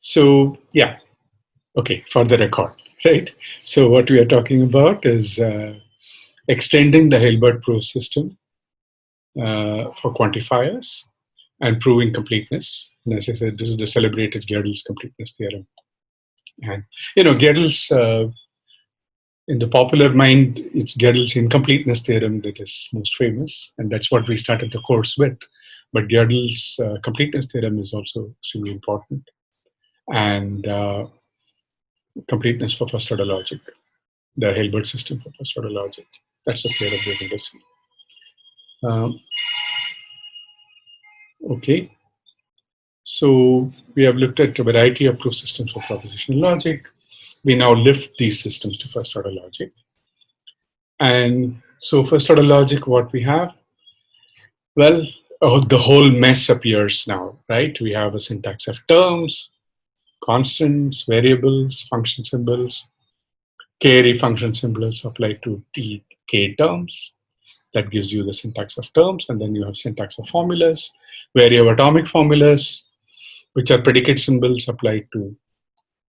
So yeah, okay, for the record, right? So what we are talking about is extending the Hilbert-Proof system for quantifiers and proving completeness. And as I said, this is the celebrated Gödel's completeness theorem. And Gödel's in the popular mind, it's Gödel's incompleteness theorem that is most famous, and that's what we started the course with. But Gödel's completeness theorem is also extremely important, and completeness for first-order logic, the Hilbert system for first-order logic. That's the theorem we're going to see. Okay, so we have looked at a variety of proof systems for propositional logic. We now lift these systems to first-order logic. And so first-order logic, what we have? Well, the whole mess appears now, right? We have a syntax of terms, constants, variables, function symbols, k-array function symbols applied to k terms. That gives you the syntax of terms, and then you have syntax of formulas, where you have atomic formulas, which are predicate symbols applied to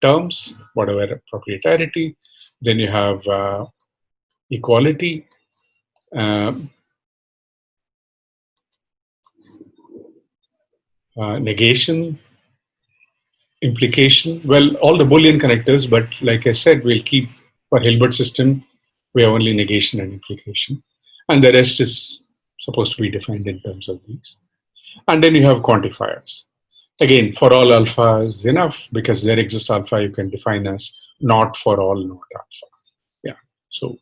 terms, whatever proprietarity. Then you have equality, negation, implication. Well, all the Boolean connectors, but like I said, we'll keep for Hilbert system, we have only negation and implication. And the rest is supposed to be defined in terms of these. And then you have quantifiers. Again, for all alpha is enough because there exists alpha you can define as not for all not alpha. Yeah, so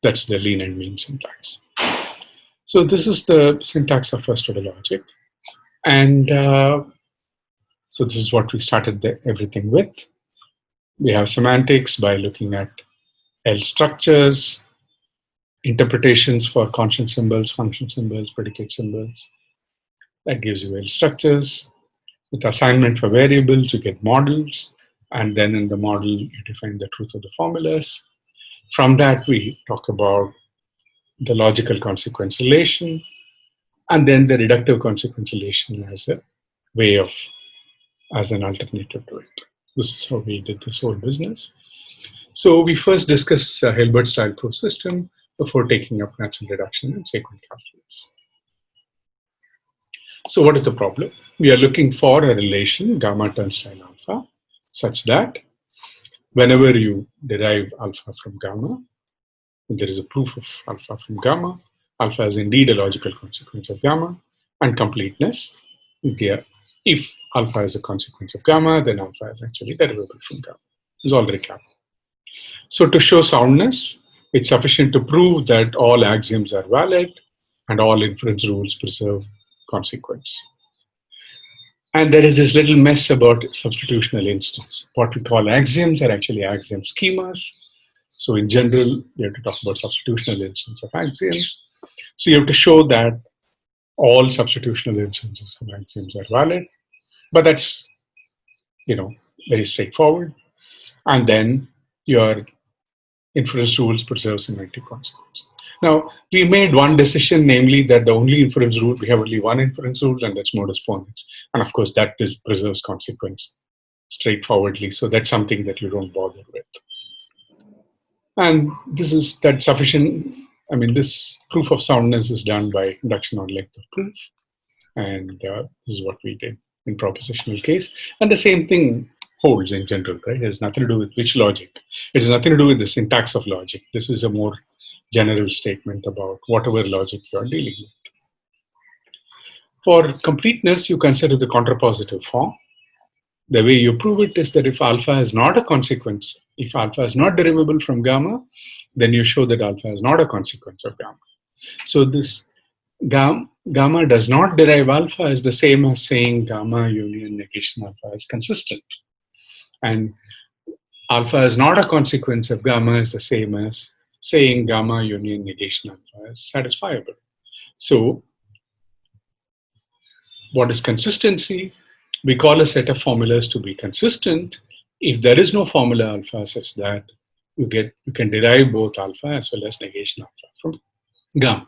that's the lean and mean syntax. So this is the syntax of first-order logic. And so this is what we started everything with. We have semantics by looking at L structures, interpretations for constant symbols, function symbols, predicate symbols. That gives you L structures. With assignment for variables, you get models. And then in the model, you define the truth of the formulas. From that, we talk about the logical consequence relation, and then the reductive consequence relation as a way of, as an alternative to it. This is how we did this whole business. So we first discuss Hilbert-style proof system before taking up natural reduction and sequent calculus. So what is the problem? We are looking for a relation gamma turnstile alpha such that whenever you derive alpha from gamma, there is a proof of alpha from gamma. Alpha is indeed a logical consequence of gamma, and completeness. If alpha is a consequence of gamma, then alpha is actually derivable from gamma. This is all recap. So to show soundness, it's sufficient to prove that all axioms are valid and all inference rules preserve consequence. And there is this little mess about substitutional instance. What we call axioms are actually axiom schemas. So in general, you have to talk about substitutional instance of axioms. So you have to show that all substitutional instances of axioms are valid, but that's, very straightforward. And then your inference rules preserve semantic consequence. Now, we made one decision, namely that the only inference rule, we have only one inference rule, and that's modus ponens. And of course, that preserves consequence straightforwardly. So that's something that you don't bother with. And this is that sufficient. I mean, this proof of soundness is done by induction on length of proof. And this is what we did in propositional case. And the same thing holds in general, right? It has nothing to do with which logic. It has nothing to do with the syntax of logic. This is a more general statement about whatever logic you are dealing with. For completeness, you consider the contrapositive form. The way you prove it is that if alpha is not a consequence, if alpha is not derivable from gamma, then you show that alpha is not a consequence of gamma. So this gamma does not derive alpha is the same as saying gamma union negation alpha is consistent. And alpha is not a consequence of gamma is the same as saying gamma union negation alpha is satisfiable. So what is consistency? We call a set of formulas to be consistent if there is no formula alpha such that you can derive both alpha as well as negation alpha from gamma.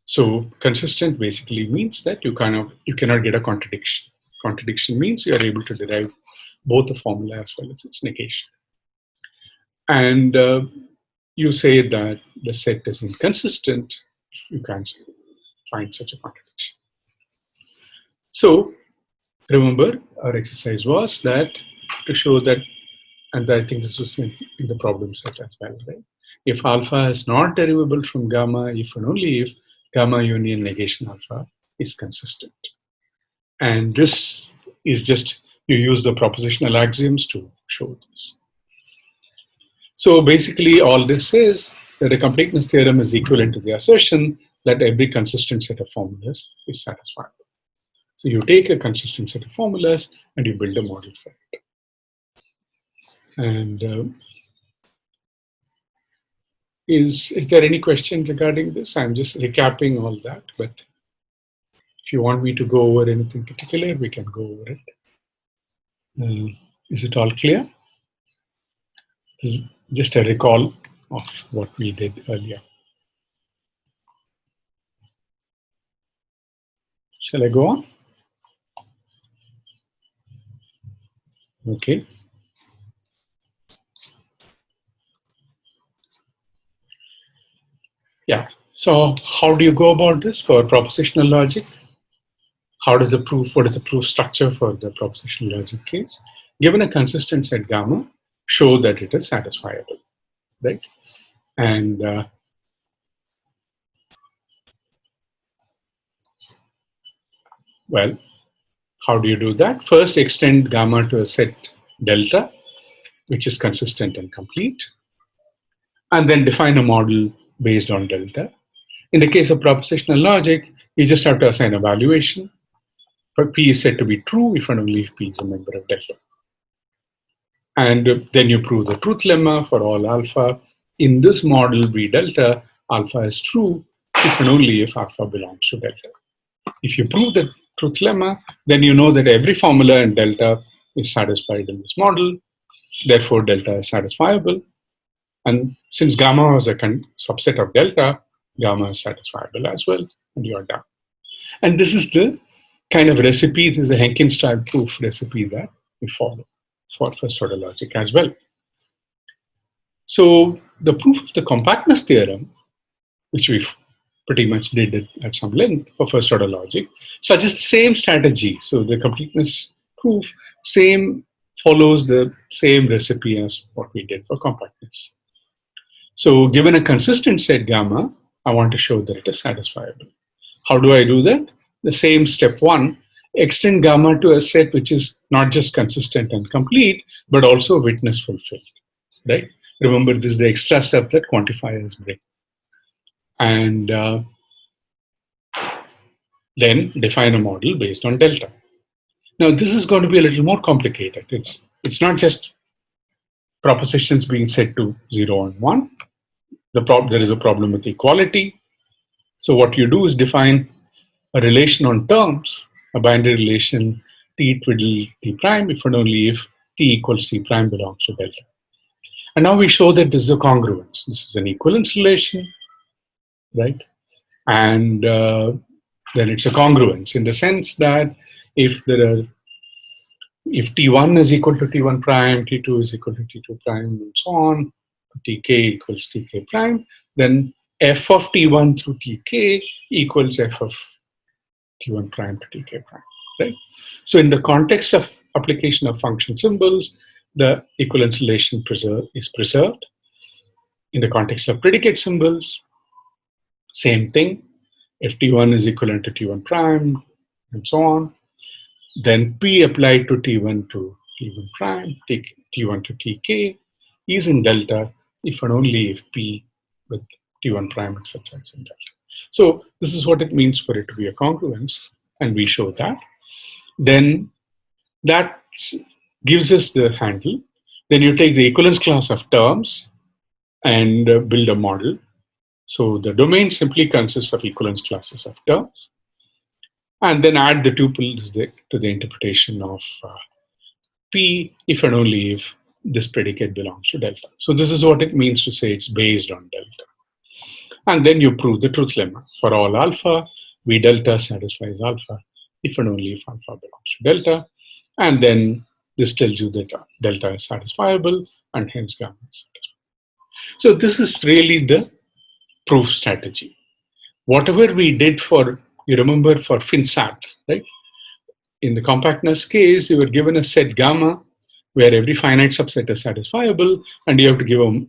So consistent basically means that you cannot get a contradiction. Contradiction means you are able to derive both the formula as well as its negation. And you say that the set is inconsistent, you can't find such a contradiction. So remember, our exercise was that to show that, and I think this was in the problem set as well, right? If alpha is not derivable from gamma, if and only if gamma union negation alpha is consistent. And this is just, you use the propositional axioms to show this. So basically all this says that a completeness theorem is equivalent to the assertion that every consistent set of formulas is satisfiable. So you take a consistent set of formulas and you build a model for it. And is there any question regarding this? I'm just recapping all that, but if you want me to go over anything particular, we can go over it. Is it all clear? This is just a recall of what we did earlier. Shall I go on? Okay. Yeah. So how do you go about this for propositional logic? How does the proof, what is the proof structure for the propositional logic case? Given a consistent set gamma, show that it is satisfiable, right? And well, how do you do that? First, extend gamma to a set delta, which is consistent and complete, and then define a model based on delta. In the case of propositional logic, you just have to assign a valuation. But P is said to be true if and only if P is a member of delta. And then you prove the truth lemma for all alpha. In this model B delta, alpha is true if and only if alpha belongs to delta. If you prove the truth lemma, then you know that every formula in delta is satisfied in this model. Therefore, delta is satisfiable. And since gamma was a subset of delta, gamma is satisfiable as well, and you are done. And this is the kind of recipe, this is the Henkin-style proof recipe that we follow for first order logic as well. So the proof of the compactness theorem, which we pretty much did it at some length for first order logic, suggests the same strategy. So the completeness proof follows the same recipe as what we did for compactness. So given a consistent set gamma, I want to show that it is satisfiable. How do I do that? The same step one, extend gamma to a set which is not just consistent and complete, but also witness fulfilled, right? Remember, this is the extra step that quantifiers bring. And then define a model based on delta. Now, this is going to be a little more complicated. It's not just propositions being set to 0 and 1. There is a problem with equality. So what you do is define a relation on terms, a binary relation T twiddle T prime, if and only if T equals T prime belongs to delta. And now we show that this is a congruence. This is an equivalence relation, right? And then it's a congruence in the sense that if T1 is equal to T1 prime, T2 is equal to T2 prime, and so on, Tk equals Tk prime, then f of T1 through Tk equals f of T1 prime to Tk prime, right? So in the context of application of function symbols, the equivalence relation is preserved. In the context of predicate symbols, same thing. If T1 is equivalent to T1 prime, and so on, then P applied to T1 to T1 prime, T1 to Tk is in delta if and only if P with T1 prime, etc. is in delta. So this is what it means for it to be a congruence, and we show that. Then that gives us the handle. Then you take the equivalence class of terms and build a model. So the domain simply consists of equivalence classes of terms, and then add the tuples to the interpretation of P if and only if this predicate belongs to delta. So this is what it means to say it's based on delta. And then you prove the truth lemma. For all alpha, V delta satisfies alpha if and only if alpha belongs to delta. And then This tells you that delta is satisfiable and hence gamma is satisfiable. So this is really the proof strategy. Whatever we did for, you remember for FinSat, right? In the compactness case, you were given a set gamma where every finite subset is satisfiable, and you have to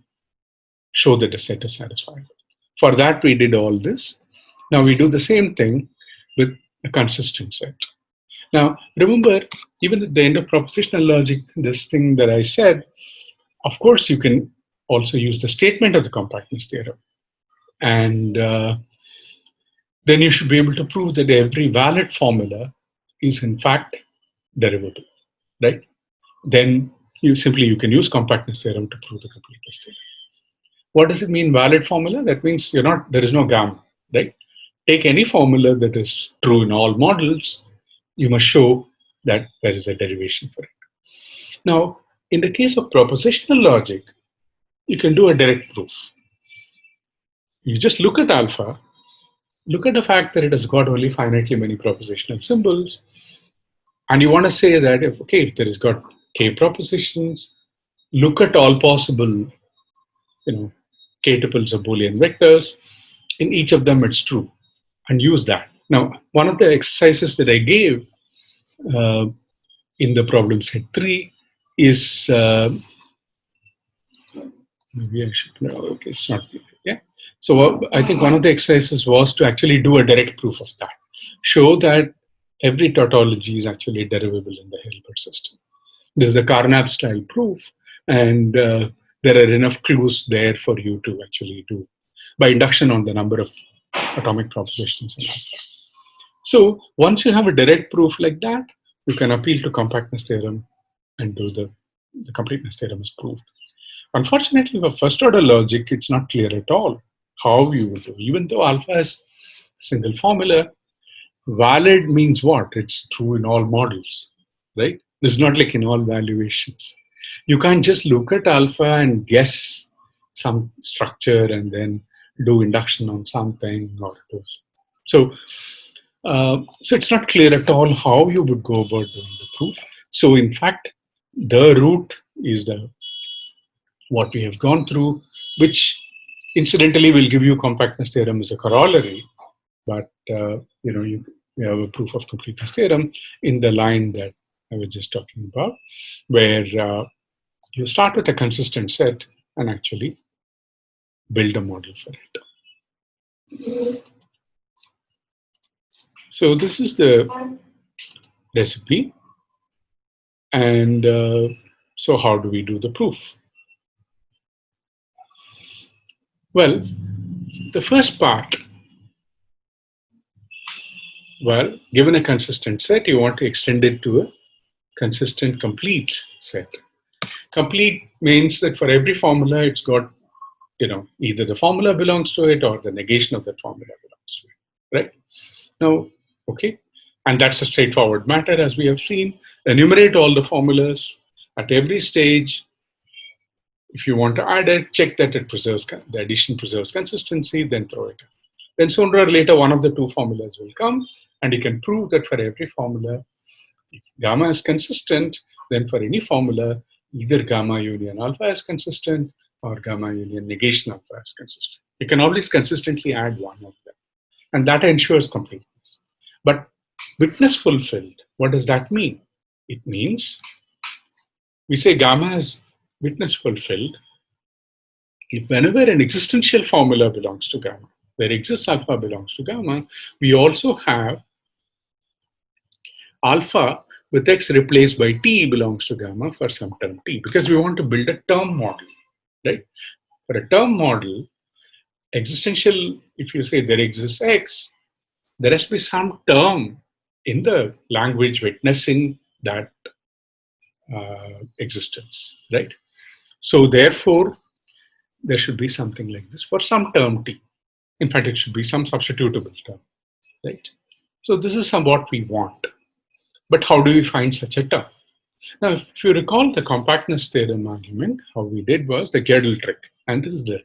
show that the set is satisfiable. For that, we did all this. Now we do the same thing with a consistent set. Now, remember, even at the end of propositional logic, this thing that I said, of course, you can also use the statement of the compactness theorem. And then you should be able to prove that every valid formula is in fact derivable, right? Then you can use compactness theorem to prove the completeness theorem. What does it mean, valid formula? That means there is no gamma, right? Take any formula that is true in all models, you must show that there is a derivation for it. Now, in the case of propositional logic, you can do a direct proof. You just look at alpha, look at the fact that it has got only finitely many propositional symbols, and you want to say that if there is got k propositions, look at all possible, k tuples of Boolean vectors. In each of them, it's true, and use that. Now, one of the exercises that I gave in the problem set 3 is maybe I should know. Okay, it's not. Yeah. So I think one of the exercises was to actually do a direct proof of that. Show that every tautology is actually derivable in the Hilbert system. This is the Carnap style proof, and there are enough clues there for you to actually do by induction on the number of atomic propositions. So once you have a direct proof like that, you can appeal to compactness theorem and do the completeness theorem is proved. Unfortunately, for first order logic, it's not clear at all how you will do. Even though alpha has single formula, valid means what? It's true in all models, right? This is not like in all valuations. You can't just look at alpha and guess some structure and then do induction on something or do. So it's not clear at all how you would go about doing the proof. So in fact, the route is what we have gone through, which incidentally will give you compactness theorem as a corollary, but you have a proof of completeness theorem in the line that I was just talking about, where you start with a consistent set and actually build a model for it. So this is the recipe, and so how do we do the proof? Well, the first part, given a consistent set, you want to extend it to a consistent complete set. Complete means that for every formula, it's got, either the formula belongs to it or the negation of that formula belongs to it, right? Now, okay, and that's a straightforward matter, as we have seen. Enumerate all the formulas at every stage. If you want to add it, check that the addition preserves consistency, then throw it in. Then sooner or later, one of the two formulas will come, and you can prove that for every formula, if gamma is consistent, then for any formula, either gamma union alpha is consistent or gamma union negation alpha is consistent. You can always consistently add one of them, and that ensures completeness. But witness fulfilled, what does that mean? It means we say gamma is witness fulfilled if whenever an existential formula belongs to gamma, where exists alpha belongs to gamma, we also have alpha with x replaced by t belongs to gamma for some term t, because we want to build a term model, right? For a term model, existential, if you say there exists x, there has to be some term in the language witnessing that existence, right? So therefore, there should be something like this for some term t. In fact, it should be some substitutable term, right? So this is what we want. But how do we find such a term? Now, if you recall the compactness theorem argument, how we did was the Godel trick. And this is the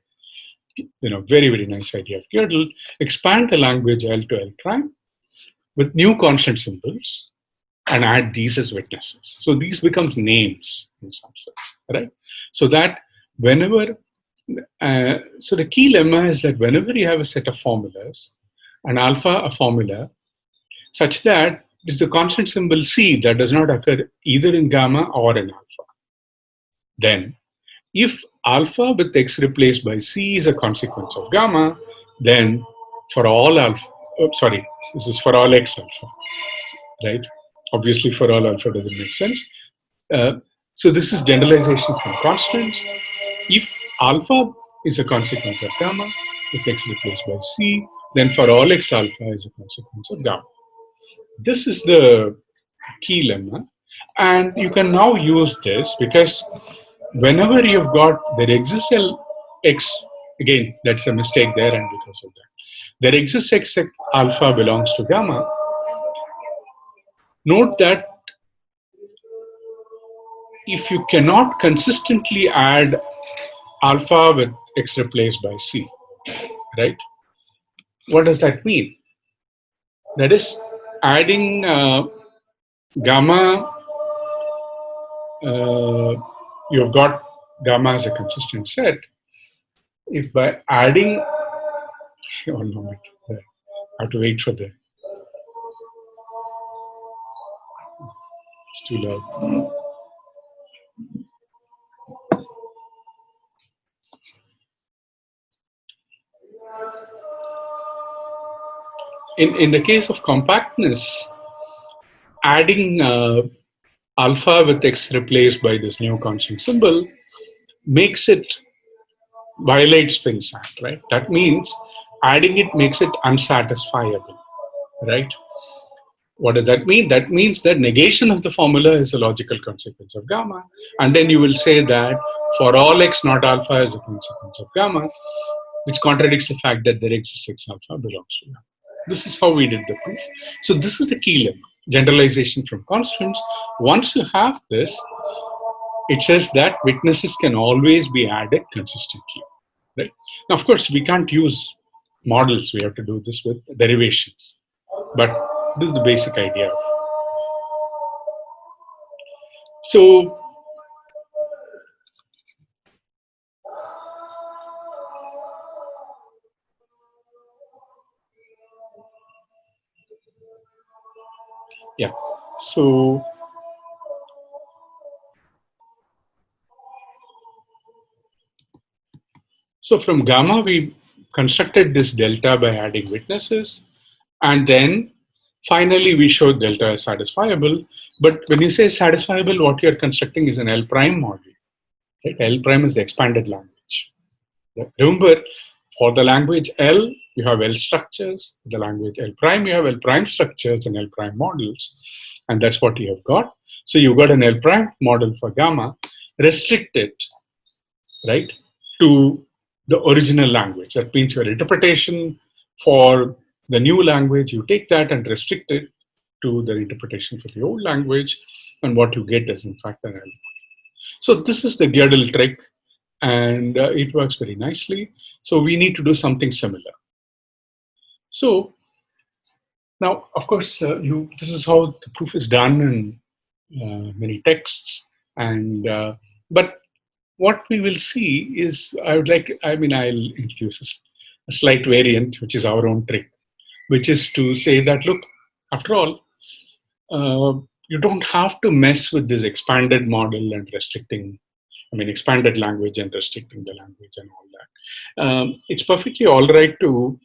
very, very nice idea of Godel. Expand the language L to L prime with new constant symbols and add these as witnesses. So these becomes names in some sense, right? So that whenever, so the key lemma is that whenever you have a set of formulas, an alpha, a formula, such that it's the constant symbol C that does not occur either in gamma or in alpha. Then, if alpha with x replaced by C is a consequence of gamma, then for all alpha, this is for all x alpha, right? Obviously, for all alpha doesn't make sense. So this is generalization from constants. If alpha is a consequence of gamma with x replaced by C, then for all x alpha is a consequence of gamma. This is the key lemma. And you can now use this because whenever you've got, there exists x, again, that's a mistake there, and because of that, there exists x alpha belongs to gamma. Note that if you cannot consistently add alpha with x replaced by C, right? What does that mean? That is adding gamma, you've got gamma as a consistent set. If by adding, one moment, I have to wait for the, it's too loud. In the case of compactness, adding alpha with x replaced by this new constant symbol makes it, violates FinSat, right? That means adding it makes it unsatisfiable, right? What does that mean? That means that negation of the formula is a logical consequence of gamma. And then you will say that for all x not alpha is a consequence of gamma, which contradicts the fact that there exists x alpha belongs to gamma. This is how we did the proof. So this is the key lemma, generalization from constants. Once you have this, it says that witnesses can always be added consistently, right? Now, of course, we can't use models. We have to do this with derivations. But this is the basic idea. So, yeah. So from gamma, we constructed this delta by adding witnesses. And then finally, we showed delta is satisfiable. But when you say satisfiable, what you're constructing is an L prime model. Right? L prime is the expanded language. Remember, for the language L, you have L structures. For the language L prime, you have L prime structures and L prime models. And that's what you have got. So you've got an L prime model for gamma, restricted, right, to the original language. That means your interpretation for the new language, you take that and restrict it to the interpretation for the old language. And what you get is, in fact, an L. So this is the Godel trick, and it works very nicely. So we need to do something similar. So now, of course, this is how the proof is done in many texts. And but what we will see is, I'll introduce a slight variant, which is our own trick, which is to say that, look, after all, you don't have to mess with this expanded model and expanded language and restricting the language and all that. It's perfectly all right to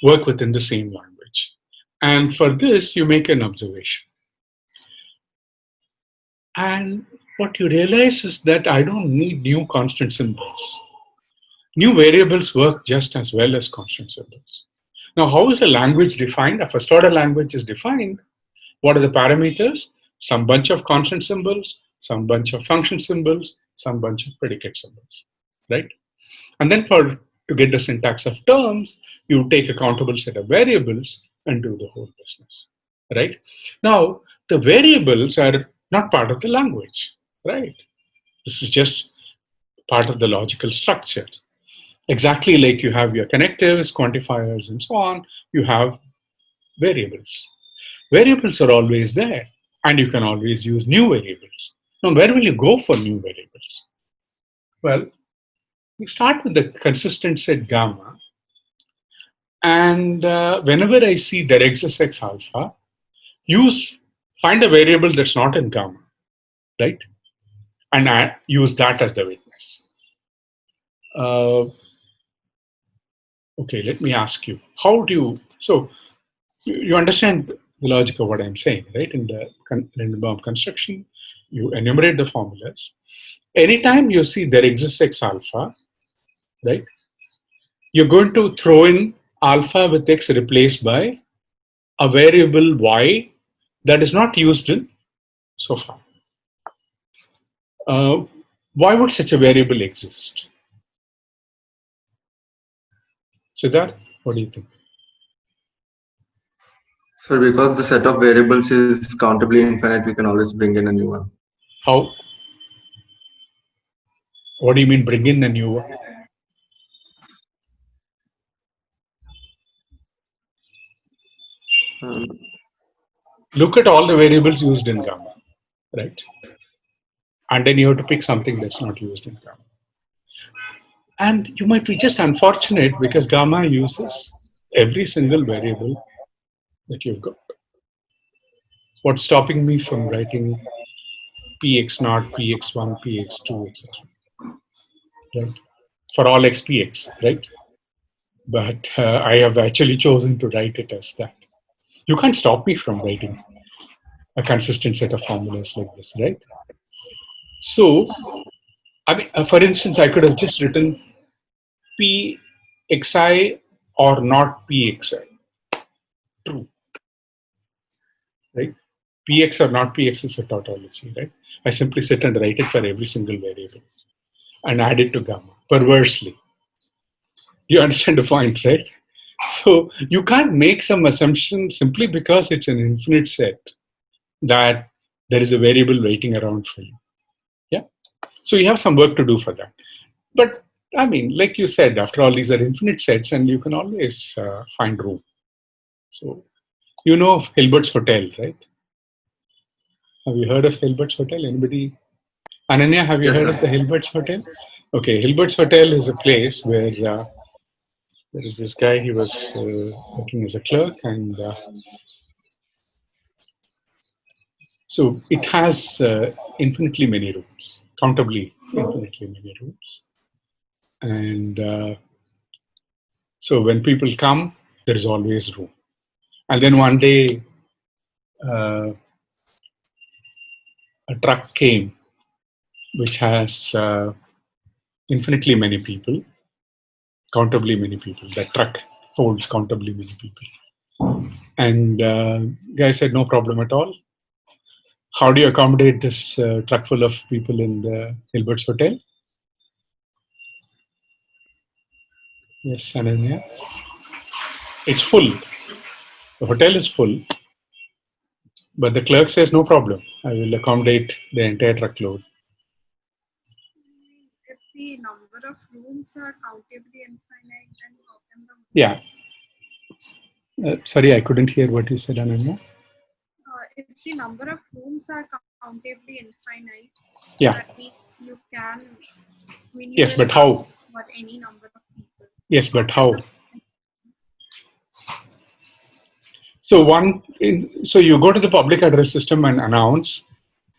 work within the same language. And for this, you make an observation. And what you realize is that I don't need new constant symbols. New variables work just as well as constant symbols. Now, how is a language defined? A first order language is defined. What are the parameters? Some bunch of constant symbols, some bunch of function symbols, some bunch of predicate symbols, right? And then to get the syntax of terms, you take a countable set of variables and do the whole business, right? Now, the variables are not part of the language, right? This is just part of the logical structure. Exactly like you have your connectives, quantifiers, and so on, you have variables. Variables are always there. And you can always use new variables. Now, where will you go for new variables? Well, you start with the consistent set gamma, and whenever I see there exists X alpha, find a variable that's not in gamma, right? And use that as the witness. Okay, let me ask you, how do you, so you understand the logic of what I'm saying, right? In the random construction, you enumerate the formulas. Anytime you see there exists X alpha, right? You're going to throw in alpha with X replaced by a variable Y that is not used in so far. Why would such a variable exist? Siddharth, what do you think? So because the set of variables is countably infinite, we can always bring in a new one. How? What do you mean bring in a new one? Look at all the variables used in gamma, right? And then you have to pick something that's not used in gamma. And you might be just unfortunate because gamma uses every single variable that you've got. What's stopping me from writing px0, px1, px2, etc. Right? For all xpx, right? But I have actually chosen to write it as that. You can't stop me from writing a consistent set of formulas like this, right? So, I mean, for instance, I could have just written pxi or not pxi. True, right? Px or not px is a tautology, right? I simply sit and write it for every single variable and add it to gamma perversely. You understand the point, right? So you can't make some assumption simply because it's an infinite set that there is a variable waiting around for you. Yeah. So you have some work to do for that. But I mean, like you said, after all, these are infinite sets and you can always find room. So you know of Hilbert's Hotel, right? Have you heard of Hilbert's Hotel? Anybody? Ananya, have you Yes, heard sir. of the Hilbert's Hotel? Okay, Hilbert's Hotel is a place where there is this guy, he was working as a clerk, and so it has infinitely many rooms, countably infinitely many rooms. And so when people come, there is always room. And then one day, uh, a truck came which has infinitely many people, countably many people. That truck holds countably many people. And guy said, no problem at all. How do you accommodate this truck full of people in the Hilbert's Hotel? Yes, Ananya. It's full. The hotel is full, but the clerk says no problem. I will accommodate the entire truckload. If the number of rooms are countably infinite, then how can the Yeah. Sorry, I couldn't hear what you said, Ananya. if the number of rooms are countably infinite, Yeah. that means you can Yes, will but how? for any number of people. Yes, but how? So you go to the public address system and announce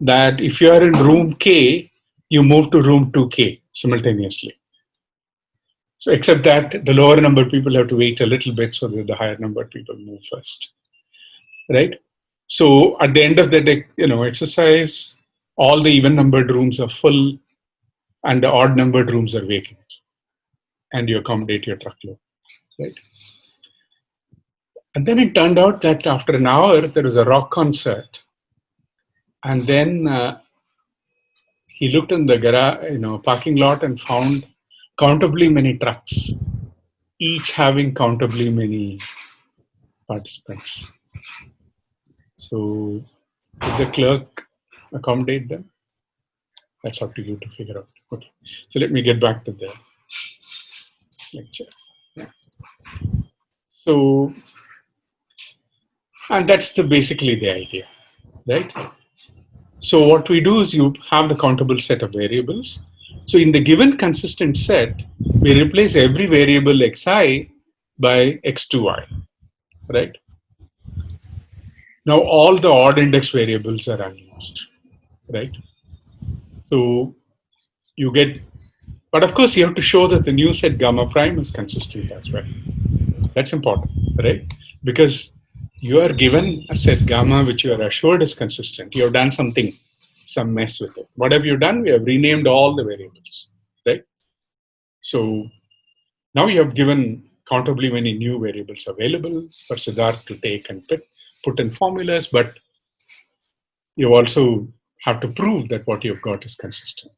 that if you are in room K, you move to room 2K simultaneously. So except that the lower number of people have to wait a little bit so that the higher number of people move first, right? So at the end of the day, exercise, all the even numbered rooms are full and the odd numbered rooms are vacant, and you accommodate your truckload, right? And then it turned out that after an hour, there was a rock concert. And then he looked in the parking lot and found countably many trucks, each having countably many participants. So did the clerk accommodate them? That's up to you to figure out. Okay. So let me get back to the lecture. Yeah. So, and that's basically the idea. right? So what we do is you have the countable set of variables. So in the given consistent set, we replace every variable xi by x2i, right? Now all the odd index variables are unused, right? So you get, but of course you have to show that the new set gamma prime is consistent as well. That's important, right? Because you are given a set gamma which you are assured is consistent. You have done something, some mess with it. What have you done? We have renamed all the variables, right? So now you have given countably many new variables available for Siddharth to take and put in formulas, but you also have to prove that what you've got is consistent.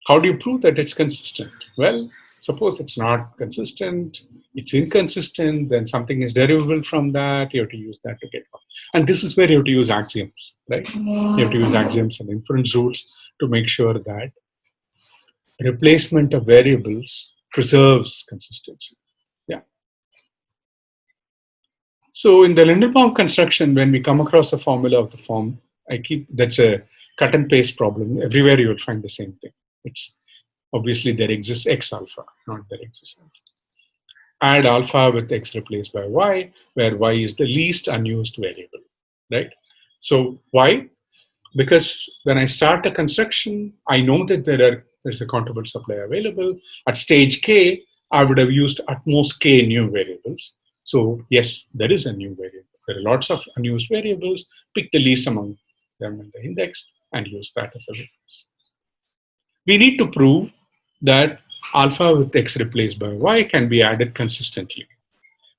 How do you prove that it's consistent? Well, suppose it's not consistent, it's inconsistent, then something is derivable from that, you have to use that to get one. And this is where you have to use axioms, right? You have to use axioms and inference rules to make sure that replacement of variables preserves consistency. Yeah. So in the Lindenbaum construction, when we come across a formula of the form, that's a cut and paste problem. Everywhere you will find the same thing. It's obviously there exists x alpha, not there exists alpha. Add alpha with x replaced by y, where y is the least unused variable, right? So why? Because when I start a construction, I know that there's a countable supply available. At stage k, I would have used at most k new variables. So yes, there is a new variable. There are lots of unused variables. Pick the least among them in the index and use that as a basis. We need to prove that alpha with x replaced by y can be added consistently.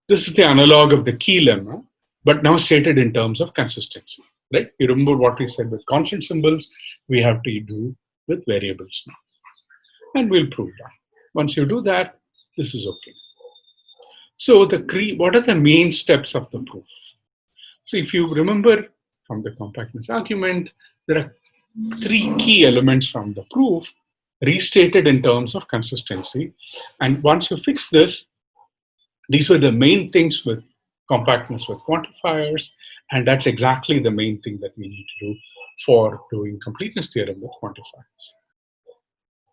This is the analog of the key lemma, but now stated in terms of consistency, right? You remember what we said with constant symbols, we have to do with variables now. And we'll prove that. Once you do that, this is okay. So what are the main steps of the proof? So if you remember from the compactness argument, there are three key elements from the proof restated in terms of consistency. And once you fix this, these were the main things with compactness with quantifiers, and that's exactly the main thing that we need to do for doing completeness theorem with quantifiers.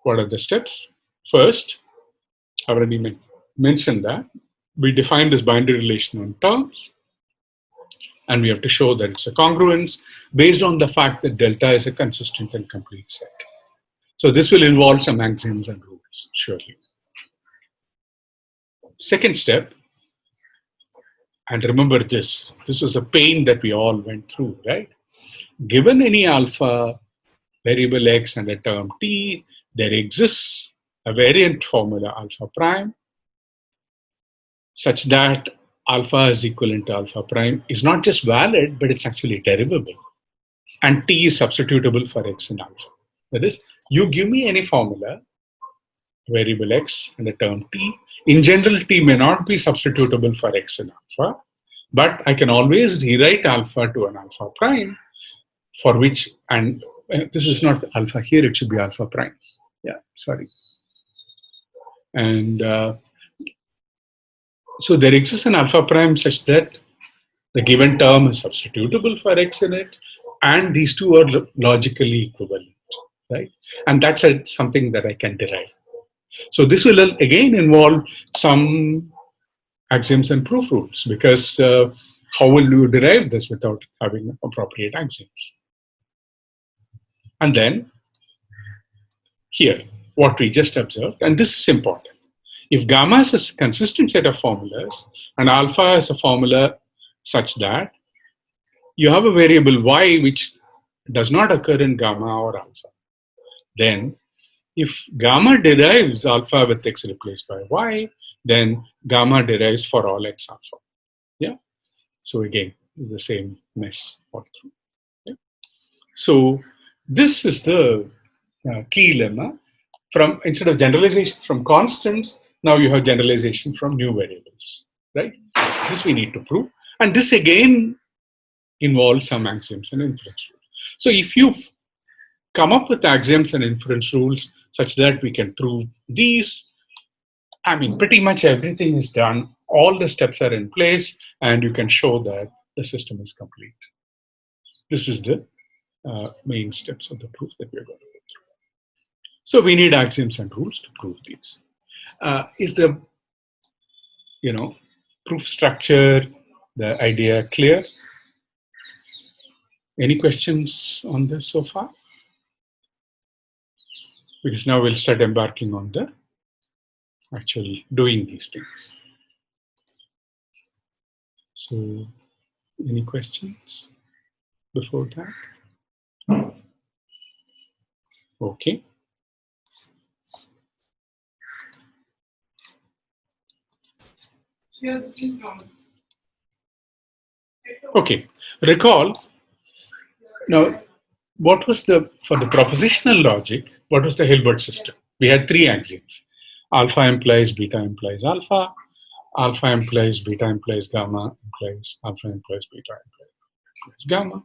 What are the steps? First, I already mentioned that we define this boundary relation on terms, and we have to show that it's a congruence based on the fact that delta is a consistent and complete set. So this will involve some axioms and rules, surely. Second step, and remember this was a pain that we all went through, right? Given any alpha, variable x and a term t, there exists a variant formula alpha prime such that alpha is equivalent to alpha prime is not just valid, but it's actually derivable. And t is substitutable for x and alpha. That is, you give me any formula, variable x and a term t. In general, t may not be substitutable for x and alpha, but I can always rewrite alpha to an alpha prime for which, and this is not alpha here, it should be alpha prime. Yeah, sorry. And so there exists an alpha prime such that the given term is substitutable for x in it, and these two are logically equivalent, right? And that's something that I can derive. So this will again involve some axioms and proof rules, because how will you derive this without having appropriate axioms? And then here, what we just observed, and this is important. If gamma is a consistent set of formulas and alpha is a formula such that you have a variable y which does not occur in gamma or alpha, then if gamma derives alpha with x replaced by y, then gamma derives for all x alpha. Yeah. So again, the same mess all through. Yeah? So this is the key lemma. From instead of generalization from constants, now you have generalization from new variables, right? This we need to prove, and this again involves some axioms and inference rules. So if you come up with axioms and inference rules such that we can prove these, I mean, pretty much everything is done. All the steps are in place, and you can show that the system is complete. This is the main steps of the proof that we're going to go through. So we need axioms and rules to prove these. Is the proof structure, the idea clear? Any questions on this so far? Because now we'll start embarking on the actual doing these things. So, any questions before that? Okay. Okay. Recall. Now, what was for the propositional logic, what was the Hilbert system? We had three axioms. Alpha implies beta implies alpha. Alpha implies beta implies gamma implies alpha implies beta implies gamma.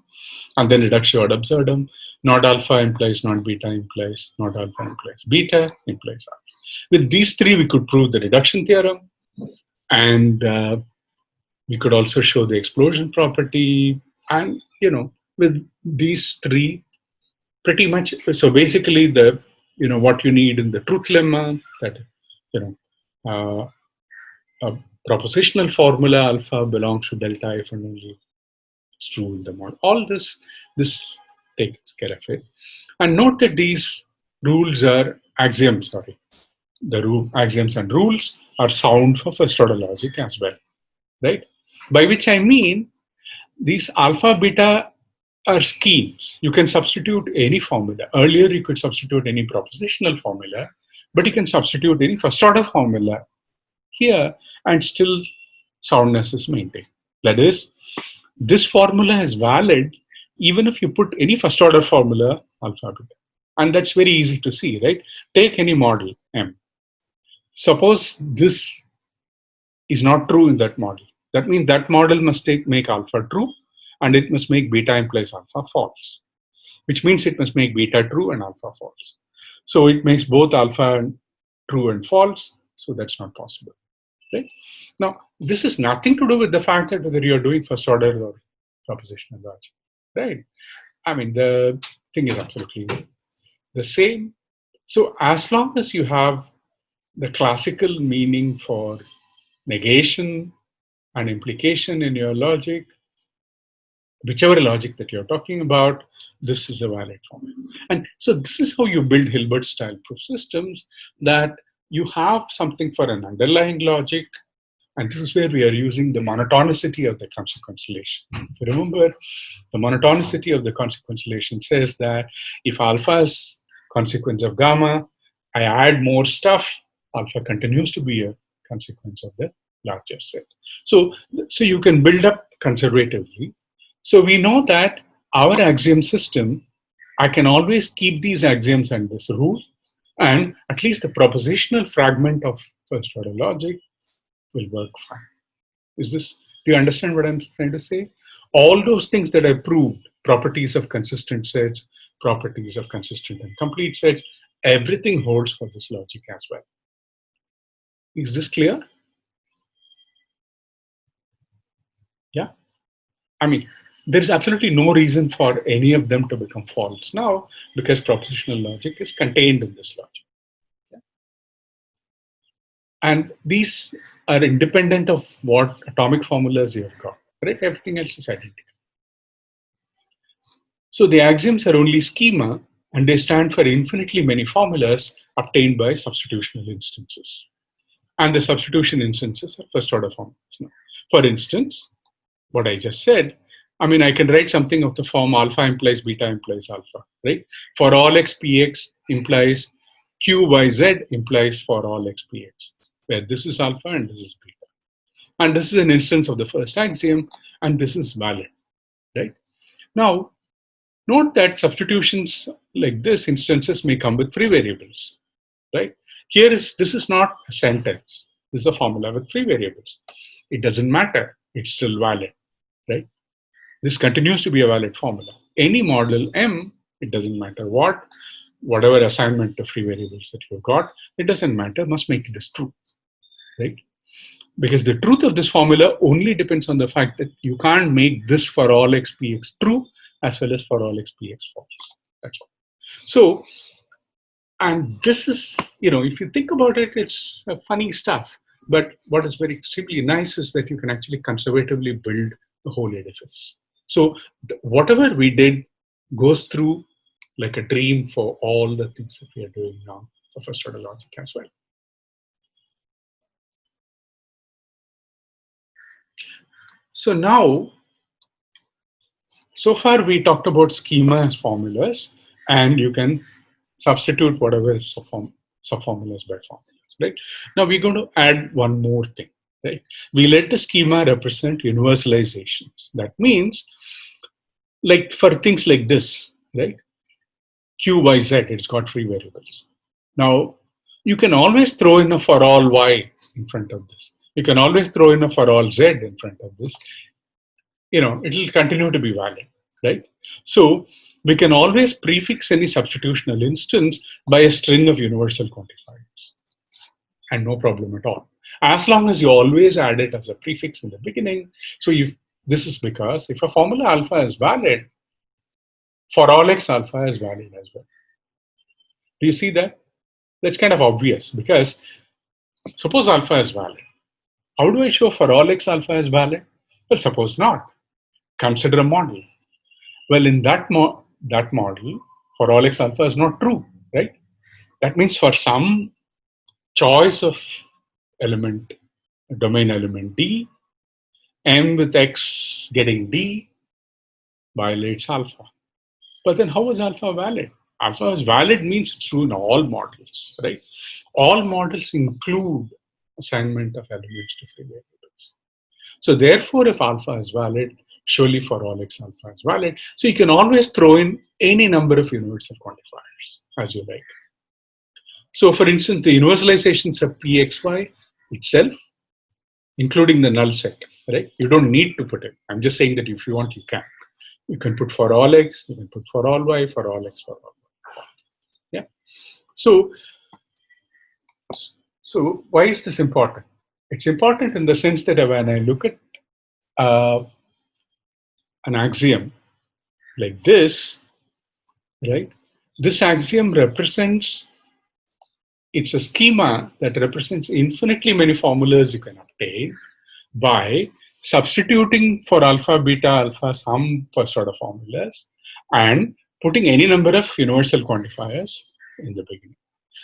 And then reductio ad absurdum. Not alpha implies not beta implies not alpha implies beta implies alpha. With these three, we could prove the reduction theorem. And we could also show the explosion property. And, with these three, pretty much, so basically what you need in the truth lemma, that, a propositional formula alpha belongs to delta if and only it's true in the model. All this takes care of it. And note that these rules are axioms, the axioms and rules are sound for first order logic as well, right? By which I mean these alpha beta are schemes. You can substitute any formula. Earlier you could substitute any propositional formula, but you can substitute any first order formula here and still soundness is maintained. That is, this formula is valid even if you put any first order formula alpha beta. And that's very easy to see, right? Take any model M. Suppose this is not true in that model. That means that model must make alpha true and it must make beta implies alpha false, which means it must make beta true and alpha false. So it makes both alpha true and false. So that's not possible, right? Now, this is nothing to do with the fact that whether you're doing first order or propositional logic, right? I mean, the thing is absolutely the same. So as long as you have the classical meaning for negation and implication in your logic, whichever logic that you're talking about, this is a valid formula. And so this is how you build Hilbert style proof systems, that you have something for an underlying logic. And this is where we are using the monotonicity of the consequentialation. If you remember, the monotonicity of the consequentialation says that if alpha is consequence of gamma, I add more stuff, alpha continues to be a consequence of the larger set. So you can build up conservatively. So we know that our axiom system, I can always keep these axioms and this rule, and at least the propositional fragment of first order logic will work fine. Do you understand what I'm trying to say? All those things that I proved, properties of consistent sets, properties of consistent and complete sets, everything holds for this logic as well. Is this clear? Yeah. I mean, there is absolutely no reason for any of them to become false now, because propositional logic is contained in this logic. Yeah. And these are independent of what atomic formulas you have got, right? Everything else is identical. So the axioms are only schema, and they stand for infinitely many formulas obtained by substitutional instances. And the substitution instances are first order formulas. Now, for instance, what I just said, I mean, I can write something of the form alpha implies beta implies alpha, right? For all x px implies q y z implies for all x px, where this is alpha and this is beta. And this is an instance of the first axiom, and this is valid, right? Now, note that substitutions like this instances may come with free variables, right? This is not a sentence. This is a formula with free variables. It doesn't matter. It's still valid, right? This continues to be a valid formula. Any model M, it doesn't matter whatever assignment of free variables that you've got, it doesn't matter, must make this true, right? Because the truth of this formula only depends on the fact that you can't make this for all x px true as well as for all x px false. That's all. So, and this is, if you think about it, it's funny stuff. But what is very extremely nice is that you can actually conservatively build the whole edifice. So whatever we did goes through like a dream for all the things that we are doing now for first order logic as well. So now, so far we talked about schema as formulas, and you can substitute whatever subformulas by formulas, right? Now we're going to add one more thing, right? We let the schema represent universalizations. That means, like for things like this, right? Q, Y, Z, it's got free variables. Now, you can always throw in a for all Y in front of this. You can always throw in a for all Z in front of this. It will continue to be valid, right? So we can always prefix any substitutional instance by a string of universal quantifiers, and no problem at all. As long as you always add it as a prefix in the beginning. So if this is because if a formula alpha is valid, for all x alpha is valid as well. Do you see that? That's kind of obvious because suppose alpha is valid. How do I show for all x alpha is valid? Well, suppose not. Consider a model. Well, in that model, for all x alpha is not true, right? That means for some choice of element, domain element D, M with X getting D violates alpha. But then how is alpha valid? Alpha is valid means it's true in all models, right? All models include assignment of elements to free variables. So therefore, if alpha is valid, surely for all x alpha is valid. So you can always throw in any number of universal quantifiers as you like. So for instance, the universalizations of pxy itself, including the null set, right? You don't need to put it. I'm just saying that if you want, you can. You can put for all x, you can put for all y, for all x, for all y. Yeah. So why is this important? It's important in the sense that when I look at an axiom like this, right? This axiom represents, it's a schema that represents infinitely many formulas you can obtain by substituting for alpha, beta, alpha, some first order formulas and putting any number of universal quantifiers in the beginning.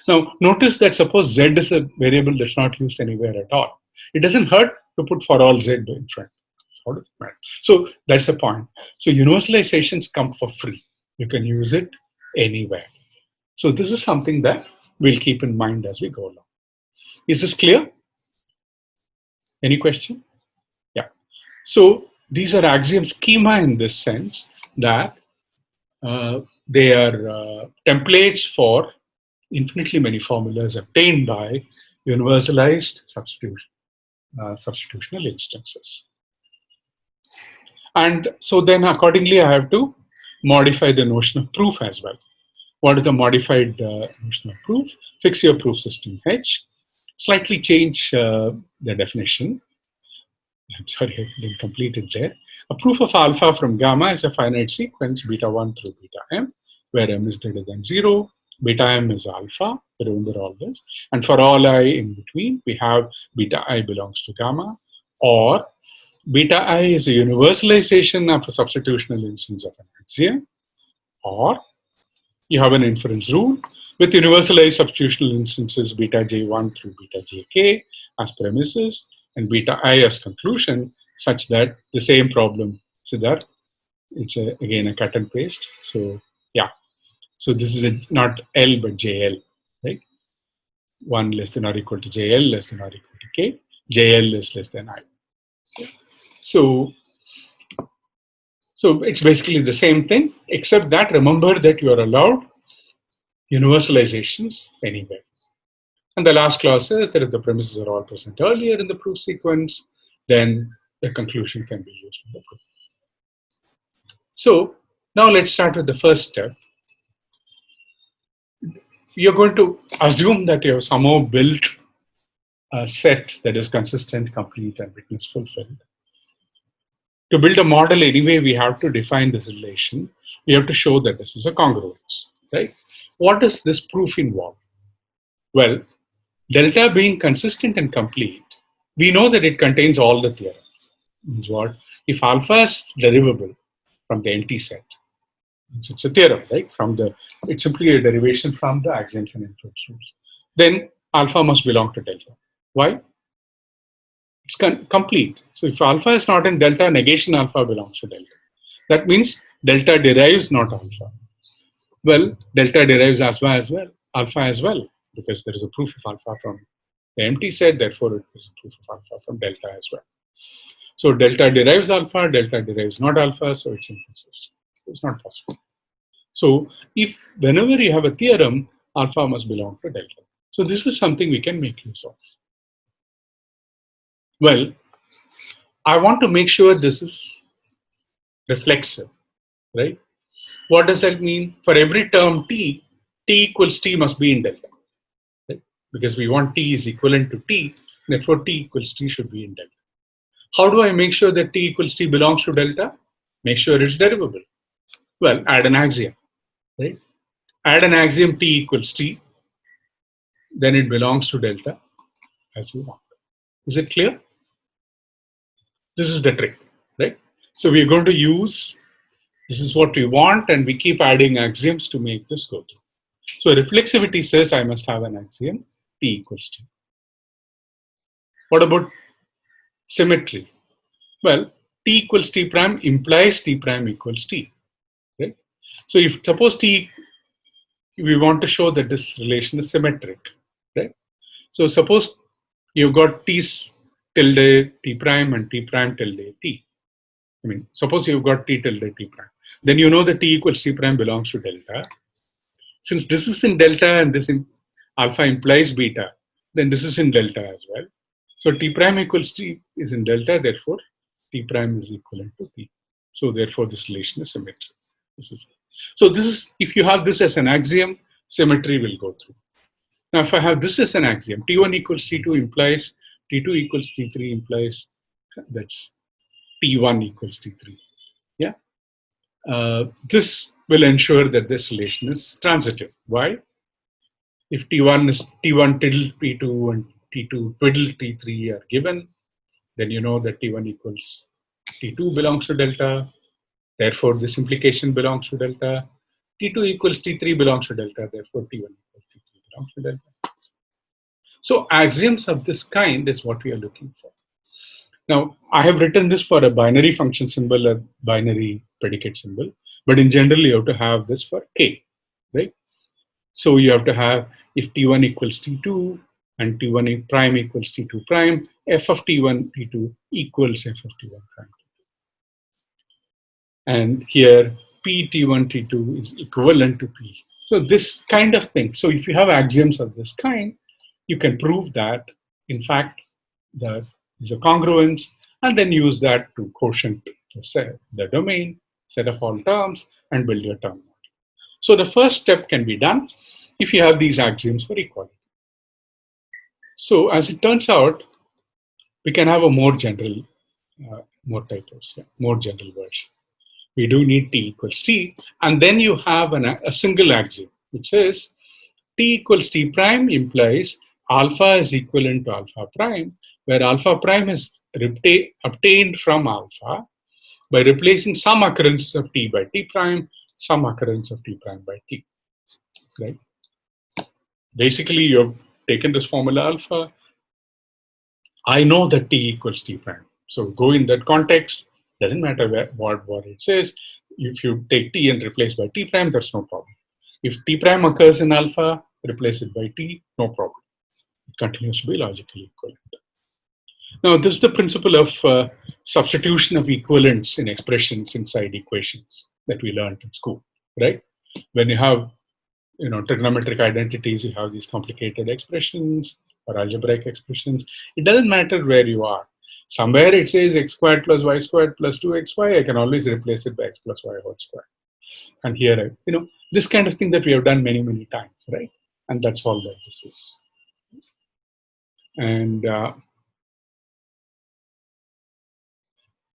Now, notice that suppose Z is a variable that's not used anywhere at all. It doesn't hurt to put for all Z in front. So that's the point. So universalizations come for free. You can use it anywhere. So this is something that we'll keep in mind as we go along. Is this clear? Any question? Yeah. So these are axiom schema in this sense that they are templates for infinitely many formulas obtained by universalized substitutional instances. And so then accordingly, I have to modify the notion of proof as well. What is the modified notion of proof? Fix your proof system H. Slightly change the definition. I'm sorry, I didn't complete it there. A proof of alpha from gamma is a finite sequence, beta 1 through beta m, where m is greater than 0. Beta m is alpha, remember all this. And for all I in between, we have beta I belongs to gamma, or beta I is a universalization of a substitutional instance of an axiom, or you have an inference rule with universalized substitutional instances beta j1 through beta jk as premises and beta I as conclusion, such that the same problem, Siddharth, it's again a cut and paste. So yeah, so this is not L but JL, right? 1 less than or equal to JL less than or equal to K. JL is less than I. So it's basically the same thing, except that remember that you are allowed universalizations anywhere. And the last clause says that if the premises are all present earlier in the proof sequence, then the conclusion can be used in the proof. So now let's start with the first step. You're going to assume that you have somehow built a set that is consistent, complete, and witness fulfilled. To build a model anyway, we have to define this relation. We have to show that this is a congruence, right? What does this proof involve? Well, delta being consistent and complete, we know that it contains all the theorems. Means what? If alpha is derivable from the empty set, it's a theorem, right? It's simply a derivation from the axioms and inference rules. Then alpha must belong to delta. Why? It's complete. So if alpha is not in delta, negation alpha belongs to delta. That means delta derives not alpha. Well, delta derives alpha as well, because there is a proof of alpha from the empty set, therefore it is a proof of alpha from delta as well. So delta derives alpha, delta derives not alpha, so it's inconsistent. It's not possible. So if whenever you have a theorem, alpha must belong to delta. So this is something we can make use of. Well, I want to make sure this is reflexive, right? What does that mean? For every term t equals t must be in delta, right? Because we want t is equivalent to t, therefore t equals t should be in delta. How do I make sure that t equals t belongs to delta? Make sure it's derivable. Well, add an axiom, right? Add an axiom t equals t, then it belongs to delta as you want. Is it clear? This is the trick, right? So we're going to use, this is what we want, and we keep adding axioms to make this go through. So reflexivity says I must have an axiom t equals t. What about symmetry? Well, t equals t prime implies t prime equals t, right? So if suppose t, we want to show that this relation is symmetric, right? So suppose you've got t tilde t prime and t prime tilde t. I mean, suppose you've got t tilde t prime. Then you know that t equals t prime belongs to delta. Since this is in delta and this in alpha implies beta, then this is in delta as well. So t prime equals t is in delta, therefore t prime is equivalent to t. So therefore this relation is symmetric. So this is, if you have this as an axiom, symmetry will go through. Now if I have this as an axiom, t1 equals t2 implies t2 equals t3 implies that's t1 equals t3. Yeah. This will ensure that this relation is transitive. Why? If T1 is T1 twiddle T2 and T2 twiddle T3 are given, then you know that T1 equals T2 belongs to delta. Therefore, this implication belongs to delta. T2 equals T3 belongs to delta. Therefore, T1 equals T3 belongs to delta. So axioms of this kind is what we are looking for. Now, I have written this for a binary function symbol, a binary predicate symbol, but in general, you have to have this for k, right? So you have to have, if T1 equals T2 and T1 prime equals T2 prime, f of T1 T2 equals f of T1 prime. And here P T1 T2 is equivalent to P. So this kind of thing. So if you have axioms of this kind, you can prove that, in fact, there is a congruence, and then use that to quotient the domain, set of all terms, and build your term model. So the first step can be done if you have these axioms for equality. So as it turns out, we can have a more general, more typos, more general version. We do need t equals t, and then you have a single axiom, which says t equals t prime implies alpha is equivalent to alpha prime, where alpha prime is obtained from alpha by replacing some occurrence of t by t prime, some occurrence of t prime by t, right? Basically, you've taken this formula alpha. I know that t equals t prime. So go in that context, doesn't matter what it says. If you take t and replace by t prime, that's no problem. If t prime occurs in alpha, replace it by t, no problem. It continues to be logically equivalent. Now, this is the principle of substitution of equivalents in expressions inside equations that we learned in school, right? When you have trigonometric identities, you have these complicated expressions or algebraic expressions. It doesn't matter where you are. Somewhere it says x squared plus y squared plus 2xy. I can always replace it by x plus y whole square. And here, this kind of thing that we have done many, many times, right? And that's all that this is. And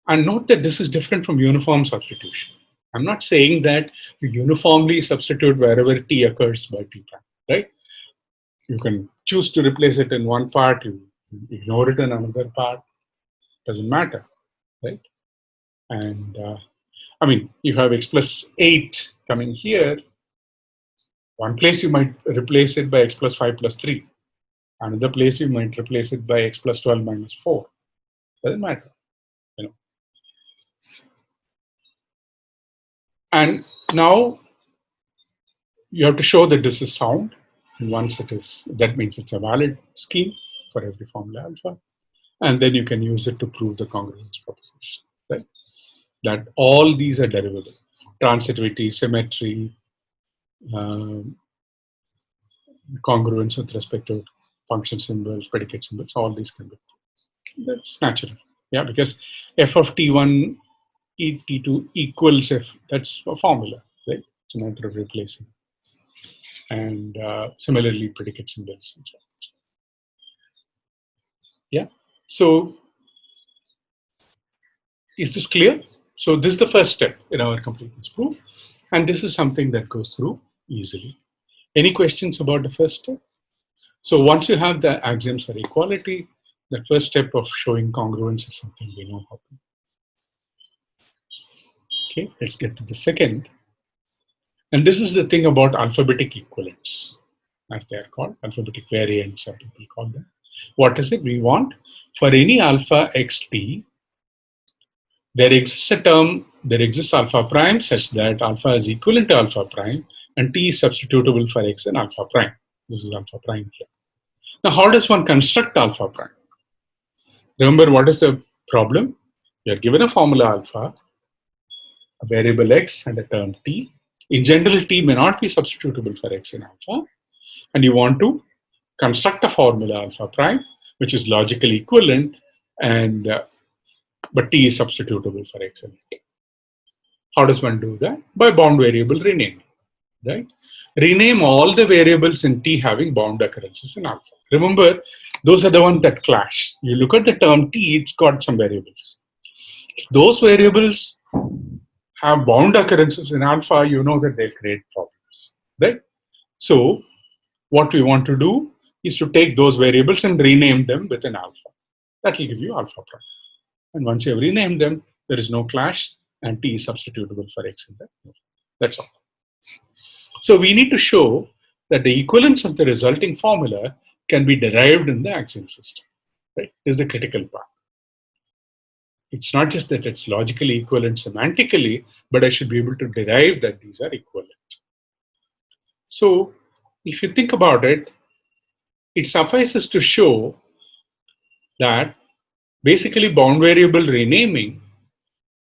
And note that this is different from uniform substitution. I'm not saying that you uniformly substitute wherever t occurs by t prime, right? You can choose to replace it in one part, you ignore it in another part, doesn't matter, right? And I mean, you have x plus 8 coming here. One place you might replace it by x plus 5 plus 3. Another place you might replace it by x plus 12 minus 4. Doesn't matter, you know. And now you have to show that this is sound. And once it is, that means it's a valid scheme for every formula alpha. And then you can use it to prove the congruence proposition, right? That all these are derivable. Transitivity, symmetry, um, congruence with respect to function symbols, predicate symbols, all these can be. That's natural. Yeah, because f of t1 e t2 equals f. That's a formula, right? It's a matter of replacing. And similarly, predicate symbols and so on. Yeah. So is this clear? So this is the first step in our completeness proof. And this is something that goes through easily. Any questions about the first step? So once you have the axioms for equality, the first step of showing congruence is something we know how to do. Okay, let's get to the second. And this is the thing about alphabetic equivalents, as they are called, alphabetic variants, some people call them. What is it? We want for any alpha xt, there exists a term, there exists alpha prime such that alpha is equivalent to alpha prime and t is substitutable for x in alpha prime. This is alpha prime here. Now, how does one construct alpha prime? Remember, what is the problem? You are given a formula alpha, a variable x, and a term t. In general, t may not be substitutable for x in alpha, and you want to construct a formula alpha prime, which is logically equivalent, and but t is substitutable for x in it. How does one do that? By bound variable renaming, right? Rename all the variables in t having bound occurrences in alpha. Remember, those are the ones that clash. You look at the term t, it's got some variables. If those variables have bound occurrences in alpha, you know that they'll create problems, right? So what we want to do is to take those variables and rename them within alpha. That will give you alpha prime. And once you have renamed them, there is no clash and t is substitutable for x in that. That's all. So we need to show that the equivalence of the resulting formula can be derived in the axiom system. Right? This is the critical part. It's not just that it's logically equivalent semantically, but I should be able to derive that these are equivalent. So if you think about it, it suffices to show that basically bound variable renaming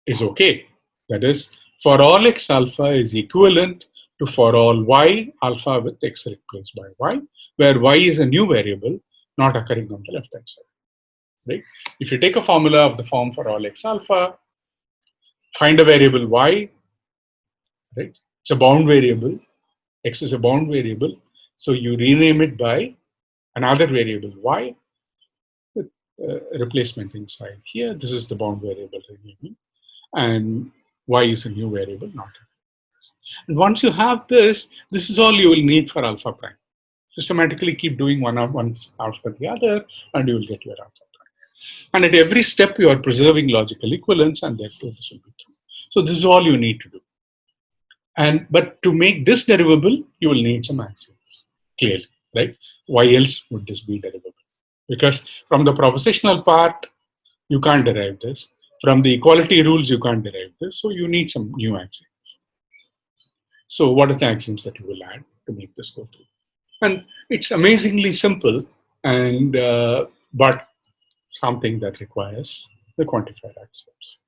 is okay. That is, for all x alpha is equivalent to for all y alpha with x replaced by y, where y is a new variable not occurring on the left hand side. Right? If you take a formula of the form for all x alpha, find a variable y, right? It's a bound variable. X is a bound variable. So you rename it by another variable y with replacement inside here. This is the bound variable renaming. And y is a new variable, not. And once you have this, this is all you will need for alpha prime. Systematically keep doing one after the other, and you will get your alpha prime. And at every step, you are preserving logical equivalence, and therefore this will be true. So this is all you need to do. But to make this derivable, you will need some axioms, clearly, right? Why else would this be derivable? Because from the propositional part, you can't derive this. From the equality rules, you can't derive this. So you need some new axioms. So what are the axioms that you will add to make this go through? And it's amazingly simple, and but something that requires the quantified axioms.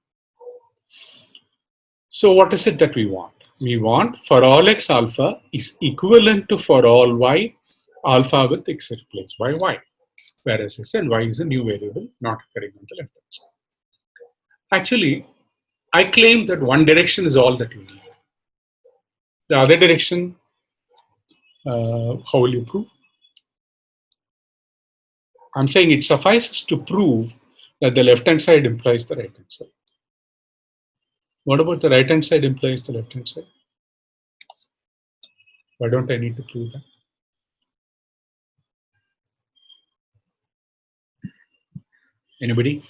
So what is it that we want? We want for all x alpha is equivalent to for all y alpha with x replaced by y. Whereas I said y is a new variable not occurring on the left hand side. Actually, I claim that one direction is all that you need. The other direction, how will you prove? I'm saying it suffices to prove that the left hand side implies the right hand side. What about the right hand side implies the left hand side? Why don't I need to prove that? Anybody?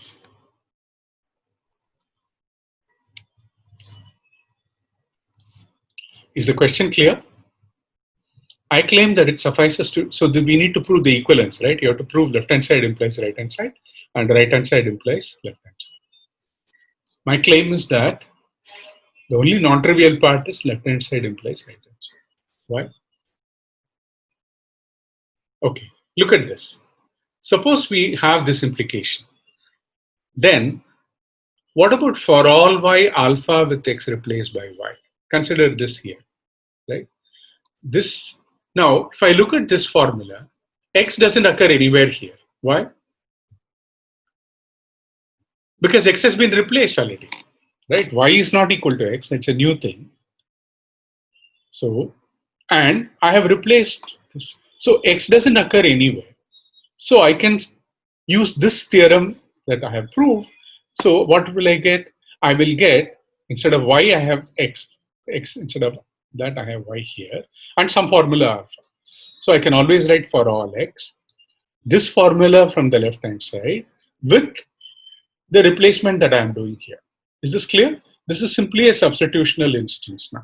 Is the question clear? I claim that it suffices to, so we need to prove the equivalence, right? You have to prove left hand side implies right hand side and right hand side implies left hand side. My claim is that the only non-trivial part is left hand side implies right hand side. Why? Okay, look at this. Suppose we have this implication. Then, what about for all y alpha with x replaced by y? Consider this here, right? This, now, if I look at this formula, x doesn't occur anywhere here. Why? Because x has been replaced already, right? Y is not equal to x, it's a new thing. So, and I have replaced this. So x doesn't occur anywhere. So I can use this theorem that I have proved. So what will I get? I will get, instead of y, I have x. Instead of that, I have y here, and some formula alpha. So I can always write for all x, this formula from the left hand side with the replacement that I am doing here. Is this clear? This is simply a substitutional instance now.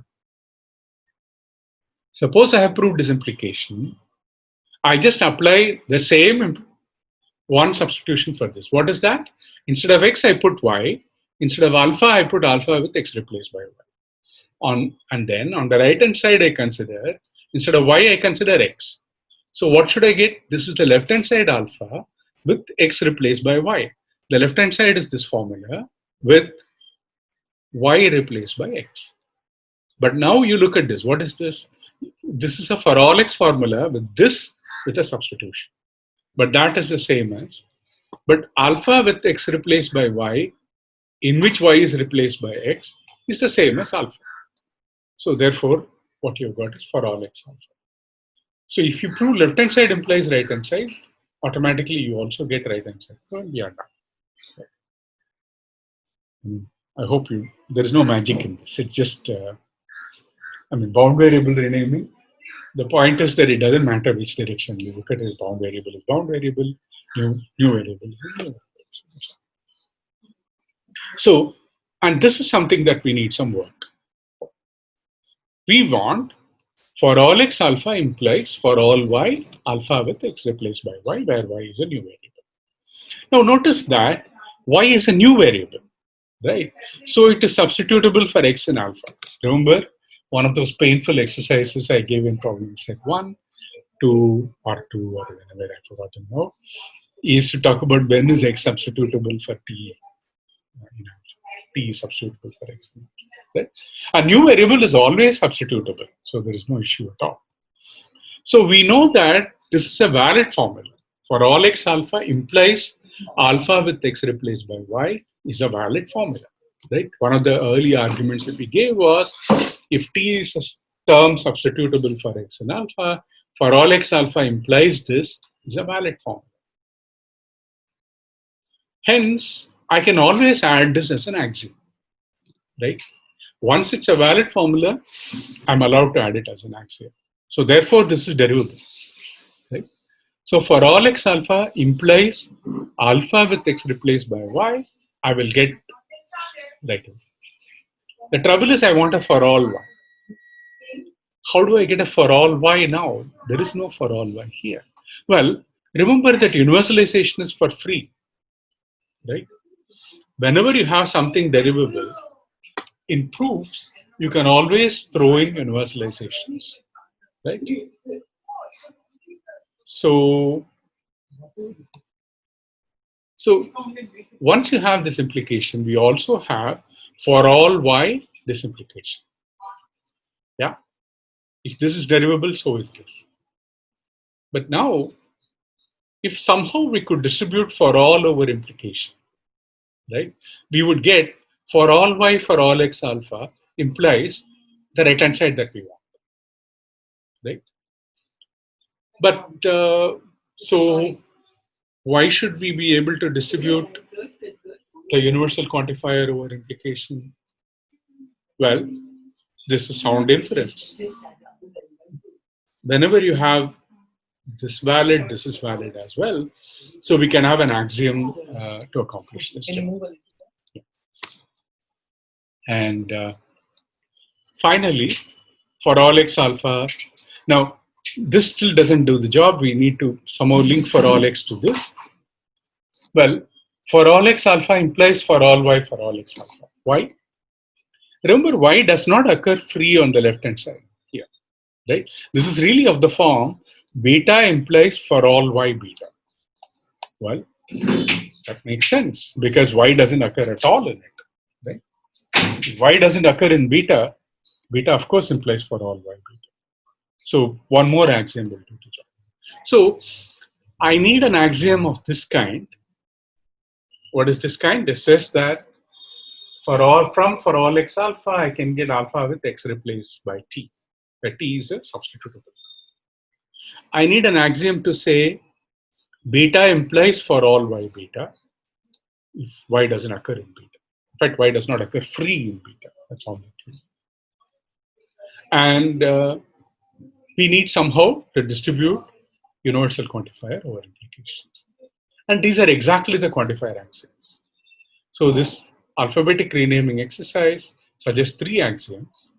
Suppose I have proved this implication. I just apply the same one substitution for this. What is that? Instead of x, I put y. Instead of alpha, I put alpha with x replaced by y. And then on the right hand side, I consider, instead of y, I consider x. So what should I get? This is the left hand side alpha with x replaced by y. The left hand side is this formula with y replaced by x. But now you look at this. What is this? This is a for all x formula with this with a substitution. But that is the same as, but alpha with x replaced by y, in which y is replaced by x, is the same as alpha. So therefore, what you've got is for all x alpha. So if you prove left hand side implies right hand side, automatically you also get right hand side. So we are done. I hope there is no magic in this. It's just, bound variable renaming. The point is that it doesn't matter which direction you look at it. Bound variable is bound variable, new variable is new variable. So, and this is something that we need some work. We want for all x alpha implies for all y alpha with x replaced by y, where y is a new variable. Now notice that y is a new variable, right? So it is substitutable for x and alpha. Remember one of those painful exercises I gave in problem set 1, 2, or 2, or whenever I forgotten now, is to talk about when is x substitutable for t. T is substitutable for x. Right? A new variable is always substitutable, so there is no issue at all. So we know that this is a valid formula. For all x alpha implies alpha with x replaced by y is a valid formula. Right? One of the early arguments that we gave was if t is a term substitutable for x and alpha, for all x alpha implies this is a valid formula. Hence, I can always add this as an axiom. Right? Once it's a valid formula, I'm allowed to add it as an axiom. So therefore, this is derivable. Right? So for all x alpha implies alpha with x replaced by y, I will get right. The trouble is I want a for all y. How do I get a for all y now? There is no for all y here. Well, remember that universalization is for free. Right? Whenever you have something derivable, in proofs, you can always throw in universalizations, right? So once you have this implication, we also have for all y this implication. Yeah, if this is derivable, so is this. But now, if somehow we could distribute for all over implication, right? We would get for all y for all x alpha implies the right hand side that we want, right? But so why should we be able to distribute the universal quantifier over implication? Well, this is sound inference. Whenever you have this is valid as well. So we can have an axiom to accomplish this job. And finally, for all x alpha, now this still doesn't do the job. We need to somehow link for all x to this. Well, for all x alpha implies for all y for all x alpha. Why? Remember, y does not occur free on the left hand side here, right? This is really of the form beta implies for all y beta. Well, that makes sense because y doesn't occur at all in it, right? If y doesn't occur in beta, beta of course implies for all y beta. So one more axiom will do the job. So I need an axiom of this kind. What is this kind? It says that for all x alpha, I can get alpha with x replaced by t, where t is a substitutable. I need an axiom to say beta implies for all y beta if y doesn't occur in beta. In fact, y does not occur free in beta. That's all. And we need somehow to distribute universal quantifier over implications. And these are exactly the quantifier axioms. So this alphabetic renaming exercise suggests 3 axioms.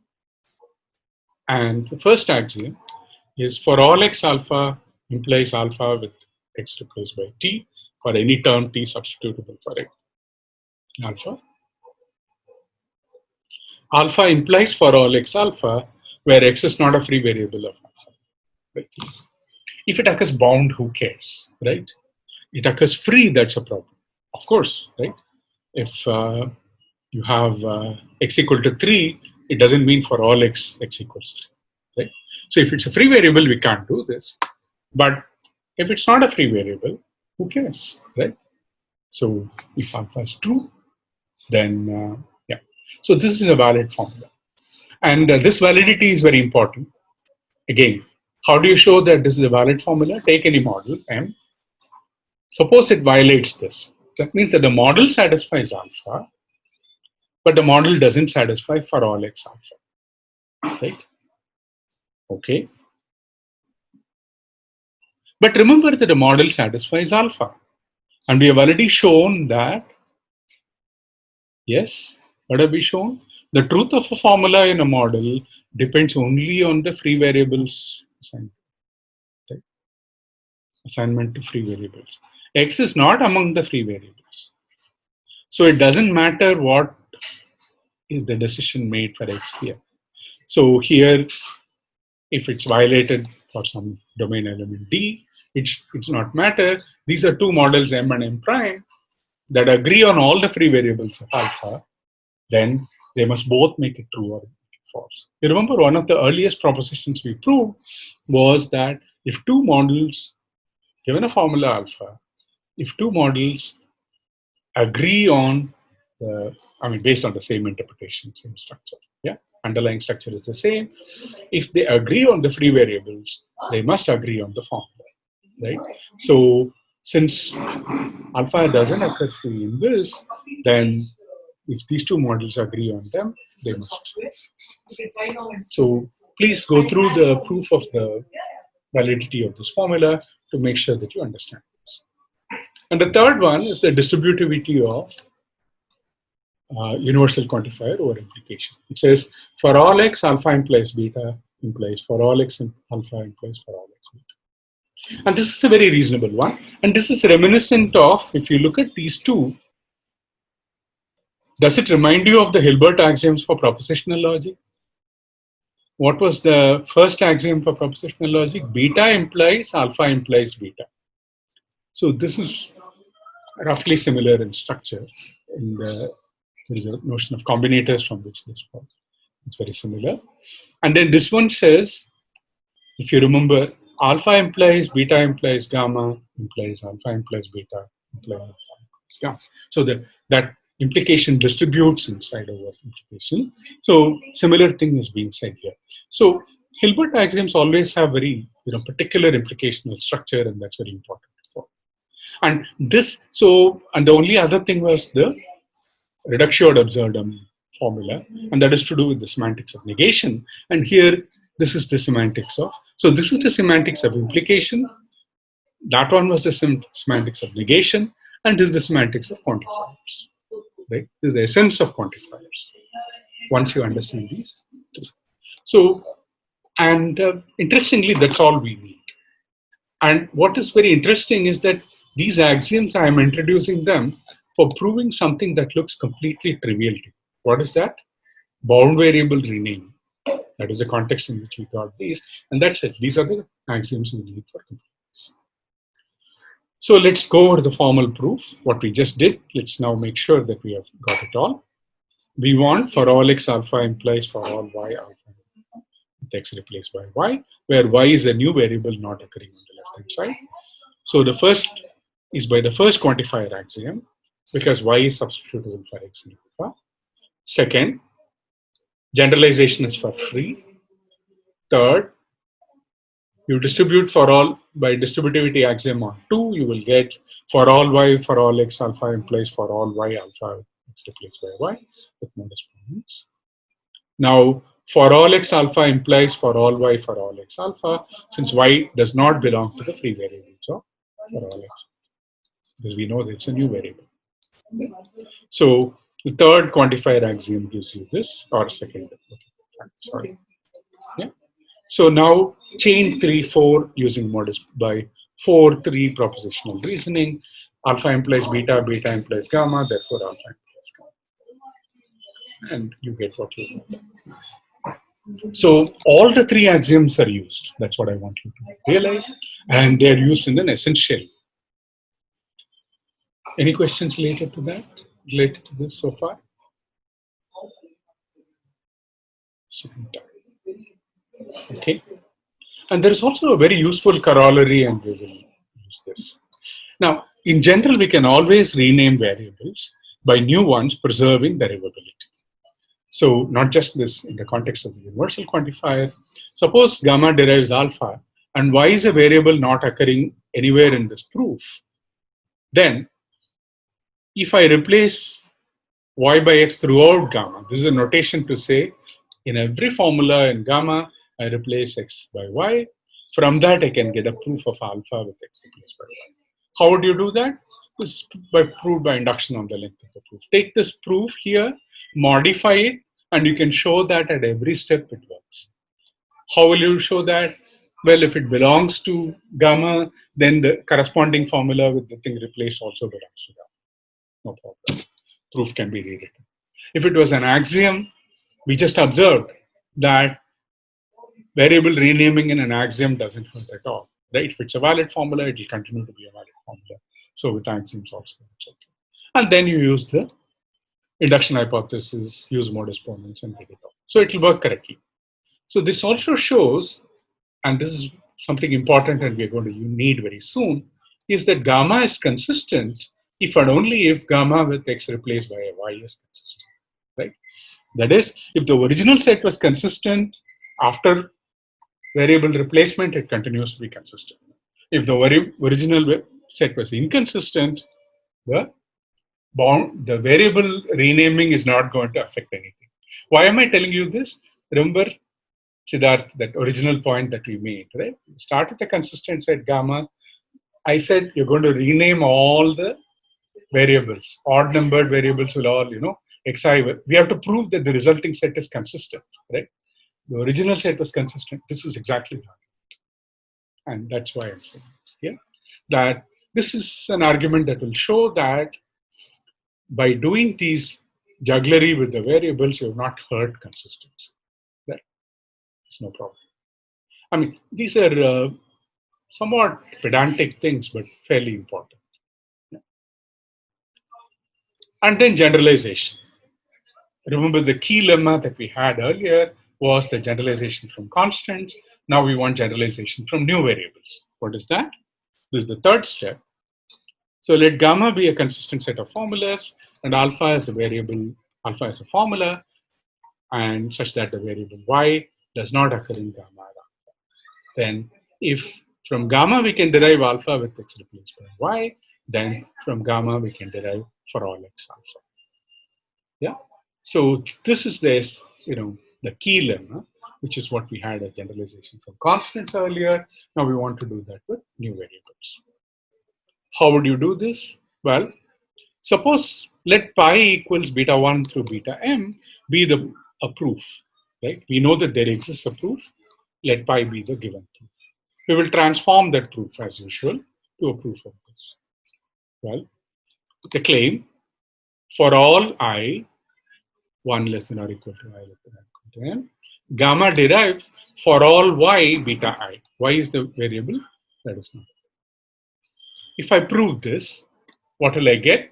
And the first axiom is for all x alpha implies alpha with x replaced by t for any term t substitutable for x alpha. Alpha implies for all x alpha where x is not a free variable of alpha. Right? If it occurs bound, who cares, right? It occurs free, that's a problem. Of course, right? If you have x equal to 3, it doesn't mean for all x equals 3, right? So if it's a free variable, we can't do this. But if it's not a free variable, who cares, right? So if alpha is true, then yeah. So this is a valid formula. And this validity is very important. Again, how do you show that this is a valid formula? Take any model M. Suppose it violates this. That means that the model satisfies alpha, but the model doesn't satisfy for all x alpha, right? Okay. But remember that the model satisfies alpha. And we have already shown that, yes, what have we shown? The truth of a formula in a model depends only on the free variables assignment, right? Assignment to free variables. X is not among the free variables. So it doesn't matter what is the decision made for x here. So here, if it's violated for some domain element D, it's not matter. These are two models M and M prime that agree on all the free variables of alpha, then they must both make it true or false. You remember one of the earliest propositions we proved was that if two models, given a formula alpha, if two models agree on based on the same interpretation, same structure, yeah, underlying structure is the same. If they agree on the free variables, they must agree on the formula, right? So since alpha doesn't occur free in this, then if these two models agree on them, they must. So please go through the proof of the validity of this formula to make sure that you understand this. And the third one is the distributivity of universal quantifier over implication. It says for all x, alpha implies beta implies for all x, alpha implies for all x beta. And this is a very reasonable one. And this is reminiscent of, if you look at these two, does it remind you of the Hilbert axioms for propositional logic? What was the first axiom for propositional logic? Beta implies alpha implies beta. So this is roughly similar in structure. There is a notion of combinators from which this falls. It's very similar. And then this one says, if you remember, alpha implies beta implies gamma implies alpha implies beta implies alpha implies gamma. So that implication distributes inside over implication. So similar thing is being said here. So Hilbert axioms always have very particular implicational structure, and that's very important. And this, and the only other thing was the reductio ad absurdum formula, and that is to do with the semantics of negation. And here, this is the semantics of, so this is the semantics of implication. That one was the semantics of negation, and this is the semantics of quantifiers. Right? This is the essence of quantifiers. Once you understand these. So, and interestingly, that's all we need. And what is very interesting is that these axioms, I am introducing them for proving something that looks completely trivial to you. What is that? Bound variable renaming. That is the context in which we got these. And that's it. These are the axioms we need for completeness. So let's go over the formal proof, what we just did. Let's now make sure that we have got it all. We want for all x alpha implies for all y alpha with x replaced by y, where y is a new variable not occurring on the left hand side. So the first is by the first quantifier axiom, because y is substitutable for x and alpha. Second, generalization is for free. Third, you distribute for all by distributivity axiom on 2, you will get for all y for all x alpha implies for all y alpha x replaced by y with modest points. Now, for all x alpha implies for all y for all x alpha, since y does not belong to the free variables of for all x, because we know that it's a new variable. So the third quantifier axiom gives you this, or second, sorry. Yeah. So now chain 3, 4 using modest by 4, 3 propositional reasoning. Alpha implies beta, beta implies gamma, therefore alpha implies gamma. And you get what you want. So all the 3 axioms are used. That's what I want you to realize. And they're used in an essential. Any questions related to that? Related to this so far? Okay. And there is also a very useful corollary, and we will use this. Now, in general, we can always rename variables by new ones, preserving derivability. So not just this in the context of the universal quantifier. Suppose gamma derives alpha, and y is a variable not occurring anywhere in this proof. Then, if I replace y by x throughout gamma, this is a notation to say in every formula in gamma, I replace x by y. From that, I can get a proof of alpha with x replaced by y. How would you do that? This is proved by induction on the length of the proof. Take this proof here, modify it, and you can show that at every step it works. How will you show that? Well, if it belongs to gamma, then the corresponding formula with the thing replaced also belongs to gamma. No problem. Proof can be rewritten. If it was an axiom, we just observed that variable renaming in an axiom doesn't hurt at all. Right? If it's a valid formula, it will continue to be a valid formula. So with axioms also, it's okay. And then you use the induction hypothesis, use modus ponens, and get it all. So it will work correctly. So this also shows, and this is something important and we're going to need very soon, is that gamma is consistent if and only if gamma with x replaced by a y is consistent. Right? That is, if the original set was consistent after variable replacement, it continues to be consistent. If the original set was inconsistent, the variable renaming is not going to affect anything. Why am I telling you this? Remember, Siddharth, that original point that we made, right? Start with a consistent set gamma. I said you're going to rename all the variables. Odd numbered variables will all, xi. We have to prove that the resulting set is consistent, right? The original set was consistent. This is exactly that. And that's why I'm saying here that this is an argument that will show that by doing these jugglery with the variables, you have not hurt consistency. Right? It's no problem. I mean, these are somewhat pedantic things, but fairly important. Yeah. And then generalization. Remember the key lemma that we had earlier was the generalization from constants. Now we want generalization from new variables. What is that? This is the third step. So let gamma be a consistent set of formulas, and alpha is a variable, alpha is a formula, and such that the variable y does not occur in gamma at alpha. Then if from gamma we can derive alpha with x replaced by y, then from gamma we can derive for all x alpha. Yeah. So this is this, the key lemma, which is what we had as generalization from constants earlier. Now we want to do that with new variables. How would you do this? Well, suppose let pi equals beta 1 through beta m be a proof, right? We know that there exists a proof. Let pi be the given proof. We will transform that proof as usual to a proof of this. Well, the claim for all I 1 less than or equal to I less than or equal to n, gamma derives for all y beta I. Y is the variable that is not. If I prove this, what will I get?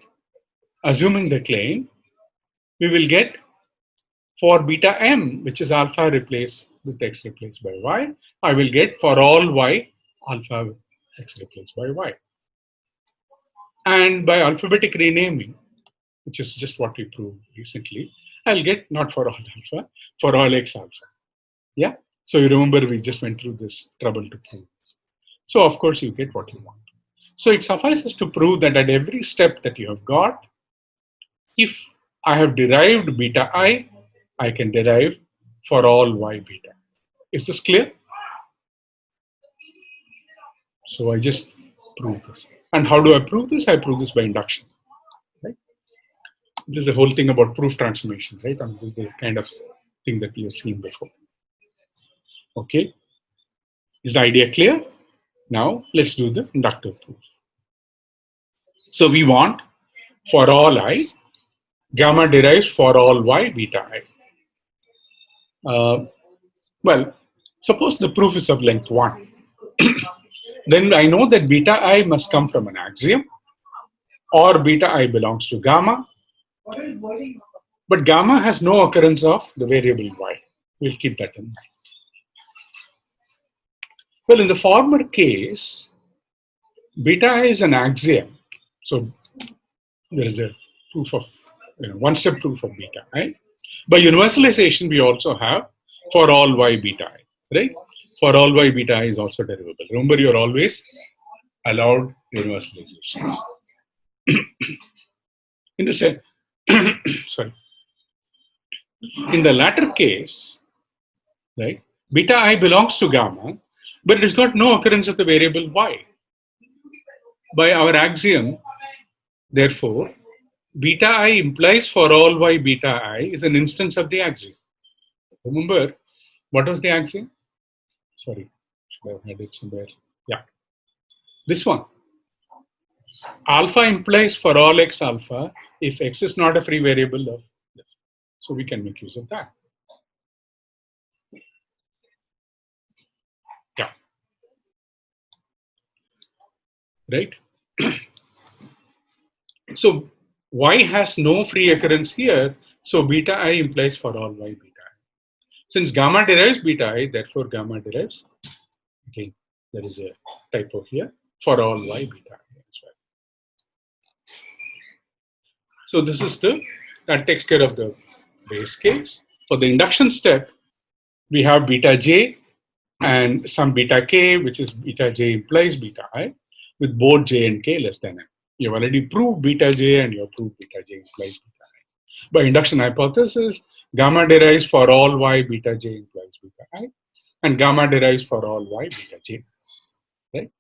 Assuming the claim, we will get for beta m, which is alpha replaced with x replaced by y, I will get for all y alpha with x replaced by y. And by alphabetic renaming, which is just what we proved recently, I'll get not for all alpha, for all x alpha. Yeah. So you remember we just went through this trouble to prove this. So of course you get what you want. So it suffices to prove that at every step that you have got, if I have derived beta I can derive for all y beta. Is this clear? So I just prove this. And how do I prove this? I prove this by induction. Right? This is the whole thing about proof transformation, right? And this is the kind of thing that we have seen before. Okay. Is the idea clear? Now let's do the inductive proof. So we want for all I, gamma derives for all y beta I. Well, suppose the proof is of length 1. Then I know that beta I must come from an axiom, or beta I belongs to gamma. But gamma has no occurrence of the variable y. We'll keep that in mind. Well, in the former case, beta I is an axiom. So there is a proof of, one-step proof of beta I. By universalization, we also have for all y beta I, right? For all y beta I is also derivable. Remember, you're always allowed universalization. In the same, sorry. In the latter case, right, beta I belongs to gamma, but it has got no occurrence of the variable y. By our axiom, therefore, beta I implies for all y beta I is an instance of the axiom. Remember, what was the axiom? Sorry, should have had it somewhere. Yeah, this one. Alpha implies for all x alpha if x is not a free variable of this. So we can make use of that. Yeah. Right? So y has no free occurrence here. So beta I implies for all y beta I. Since gamma derives beta I, therefore gamma derives, again, there is a typo here, for all y beta I as well. So this is that takes care of the base case. For the induction step, we have beta j and some beta k, which is beta j implies beta I, with both j and k less than m. You've already proved beta j and you've proved beta j implies beta I. By induction hypothesis, gamma derives for all y beta j implies beta I, and gamma derives for all y beta j. Right?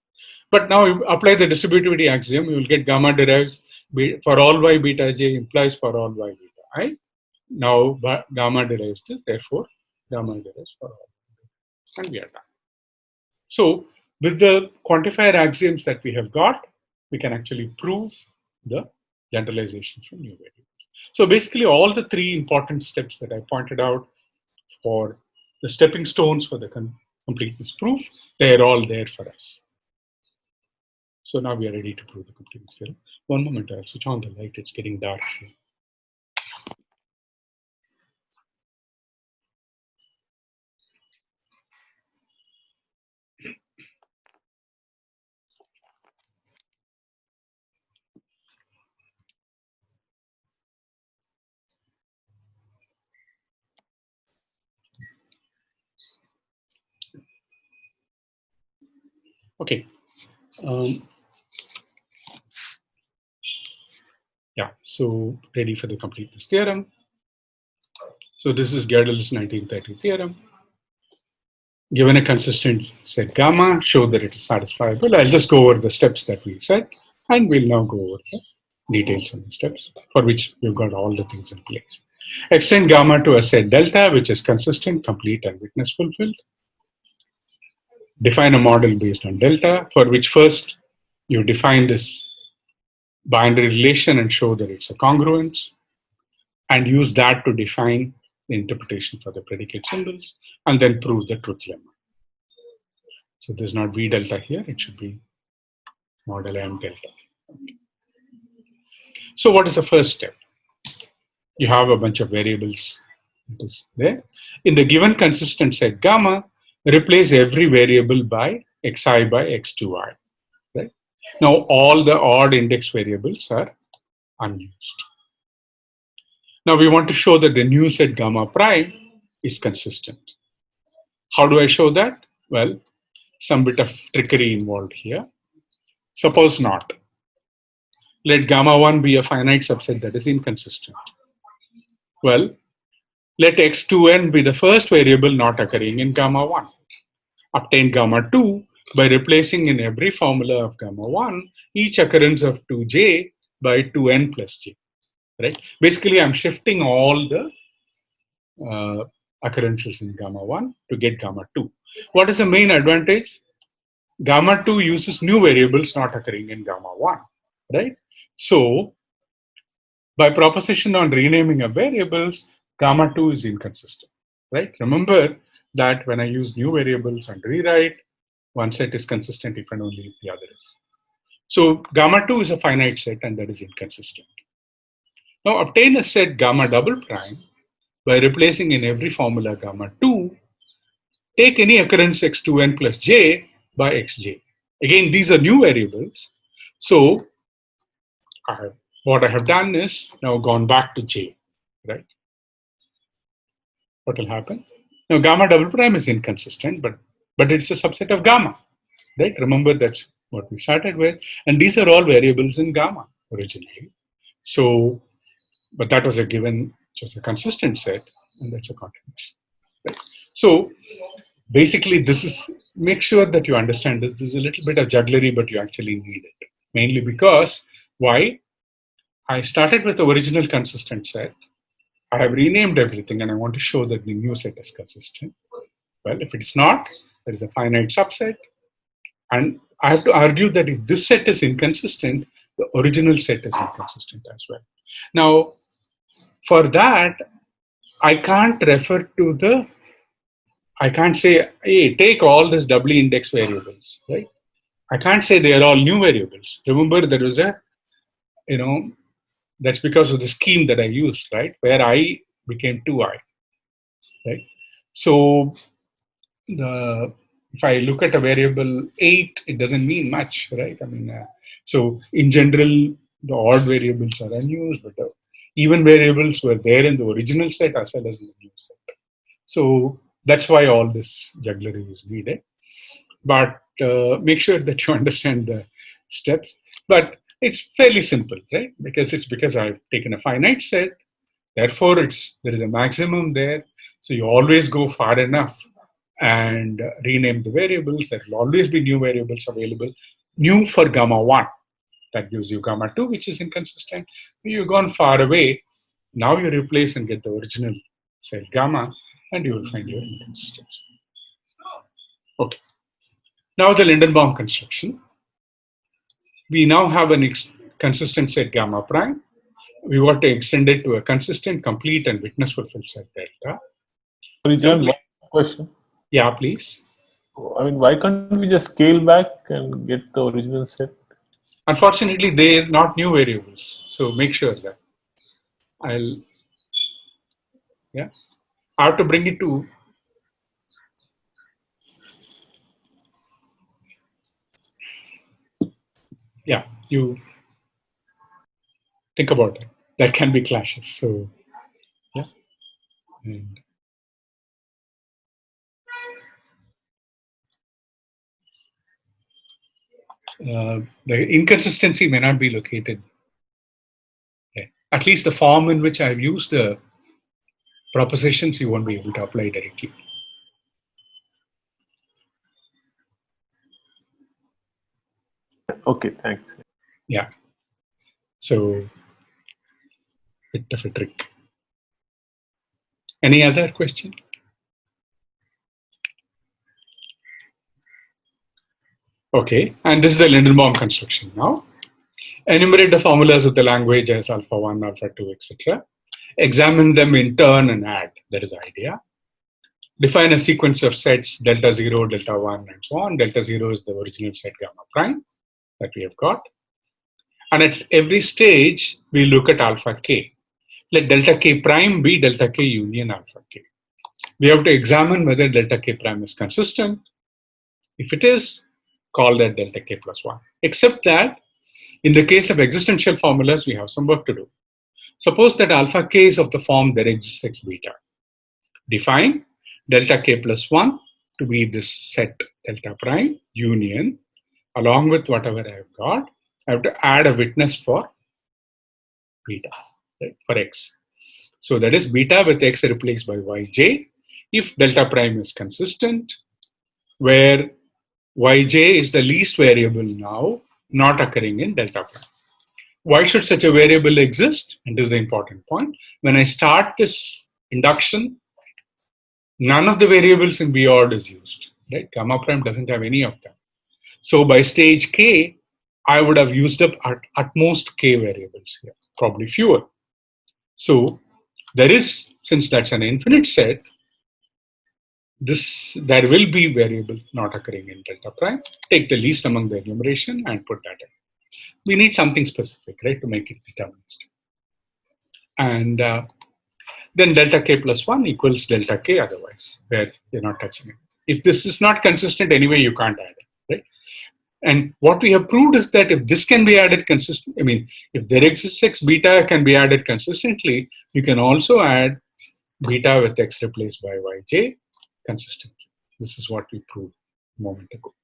But now you apply the distributivity axiom, you will get gamma derives for all y beta j implies for all y beta I. Now gamma derives this, therefore gamma derives for all. And we are done. So with the quantifier axioms that we have got, we can actually prove the generalization from new variables. So basically all the three important steps that I pointed out for the stepping stones for the completeness proof, they're all there for us. So now we are ready to prove the completeness theorem. One moment, I'll switch on the light, it's getting dark here. Okay. Yeah, so ready for the completeness theorem. So this is Godel's 1930 theorem. Given a consistent set gamma, show that it is satisfiable. I'll just go over the steps that we said, and we'll now go over the details of the steps for which we've got all the things in place. Extend gamma to a set delta, which is consistent, complete, and witness fulfilled. Define a model based on delta, for which first you define this binary relation and show that it's a congruence, and use that to define the interpretation for the predicate symbols, and then prove the truth lemma. So there's not V delta here, it should be model M delta. So what is the first step? You have a bunch of variables that is there. In the given consistent set gamma, replace every variable by xi by x2i. Right? Now all the odd index variables are unused. Now we want to show that the new set gamma prime is consistent. How do I show that? Well, some bit of trickery involved here. Suppose not. Let gamma 1 be a finite subset that is inconsistent. Well, let x2n be the first variable not occurring in gamma 1. Obtain gamma 2 by replacing in every formula of gamma 1 each occurrence of 2j by 2n plus j. Right? Basically, I'm shifting all the occurrences in gamma 1 to get gamma 2. What is the main advantage? Gamma 2 uses new variables not occurring in gamma 1. Right? So, by proposition on renaming of variables, gamma 2 is inconsistent. Right? Remember that when I use new variables and rewrite, one set is consistent if and only if the other is. So, gamma 2 is a finite set and that is inconsistent. Now, obtain a set gamma double prime by replacing in every formula gamma 2, take any occurrence x2n plus j by xj. Again, these are new variables. So, what I have done is now gone back to j, right? What will happen? Now, gamma double prime is inconsistent, but it's a subset of gamma, right? Remember that's what we started with. And these are all variables in gamma originally. So, but that was a given, just a consistent set, and that's a continuation. Right? So, basically, this is, make sure that you understand this. This is a little bit of jugglery, but you actually need it. Mainly because, why? I started with the original consistent set. I have renamed everything and I want to show that the new set is consistent. Well, if it's not, there is a finite subset. And I have to argue that if this set is inconsistent, the original set is inconsistent as well. Now, for that, I can't refer to the, I can't say, hey, take all these doubly indexed variables, right? I can't say they are all new variables. Remember, there was a, that's because of the scheme that I used, right? Where I became 2i, right? So if I look at a variable 8, it doesn't mean much, right? I mean, so in general, the odd variables are unused, but the even variables were there in the original set as well as in the new set. So that's why all this jugglery is needed. But make sure that you understand the steps. But it's fairly simple, right? Because I've taken a finite set, therefore there is a maximum there. So you always go far enough and rename the variables. There will always be new variables available. New for gamma 1, that gives you gamma 2, which is inconsistent. You've gone far away. Now you replace and get the original set gamma, and you will find your inconsistency. Okay. Now the Lindenbaum construction. We now have a consistent set gamma prime. We want to extend it to a consistent, complete, and witness fulfilled set delta. Sorry, John, one question. Yeah, please. I mean, why can't we just scale back and get the original set? Unfortunately, they're not new variables. So make sure that I have to bring it to, you think about it. There can be clashes. So, yeah. And the inconsistency may not be located there. At least the form in which I've used the propositions you won't be able to apply directly. Okay, thanks. Yeah. So, bit of a trick. Any other question? Okay, and this is the Lindenbaum construction now. Enumerate the formulas of the language as alpha 1, alpha 2, etc. Examine them in turn and add. That is the idea. Define a sequence of sets delta 0, delta 1, and so on. Delta 0 is the original set gamma prime that we have got. And at every stage, we look at alpha k. Let delta k prime be delta k union alpha k. We have to examine whether delta k prime is consistent. If it is, call that delta k plus 1. Except that, in the case of existential formulas, we have some work to do. Suppose that alpha k is of the form there exists x beta. Define delta k plus 1 to be this set delta prime union along with whatever I have got. I have to add a witness for beta, right, for x. So that is beta with x replaced by yj if delta prime is consistent, where yj is the least variable now not occurring in delta prime. Why should such a variable exist? And this is the important point. When I start this induction, none of the variables in B odd is used, right? Gamma prime doesn't have any of them. So by stage k, I would have used up at most k variables here, probably fewer. So there is, since that's an infinite set, there will be variable not occurring in delta prime. Take the least among the enumeration and put that in. We need something specific, right, to make it deterministic. And then delta k plus 1 equals delta k otherwise, where you're not touching it. If this is not consistent anyway, you can't add it, right? And what we have proved is that if this can be added consistently, I mean, if there exists x beta can be added consistently, you can also add beta with x replaced by yj consistently. This is what we proved a moment ago.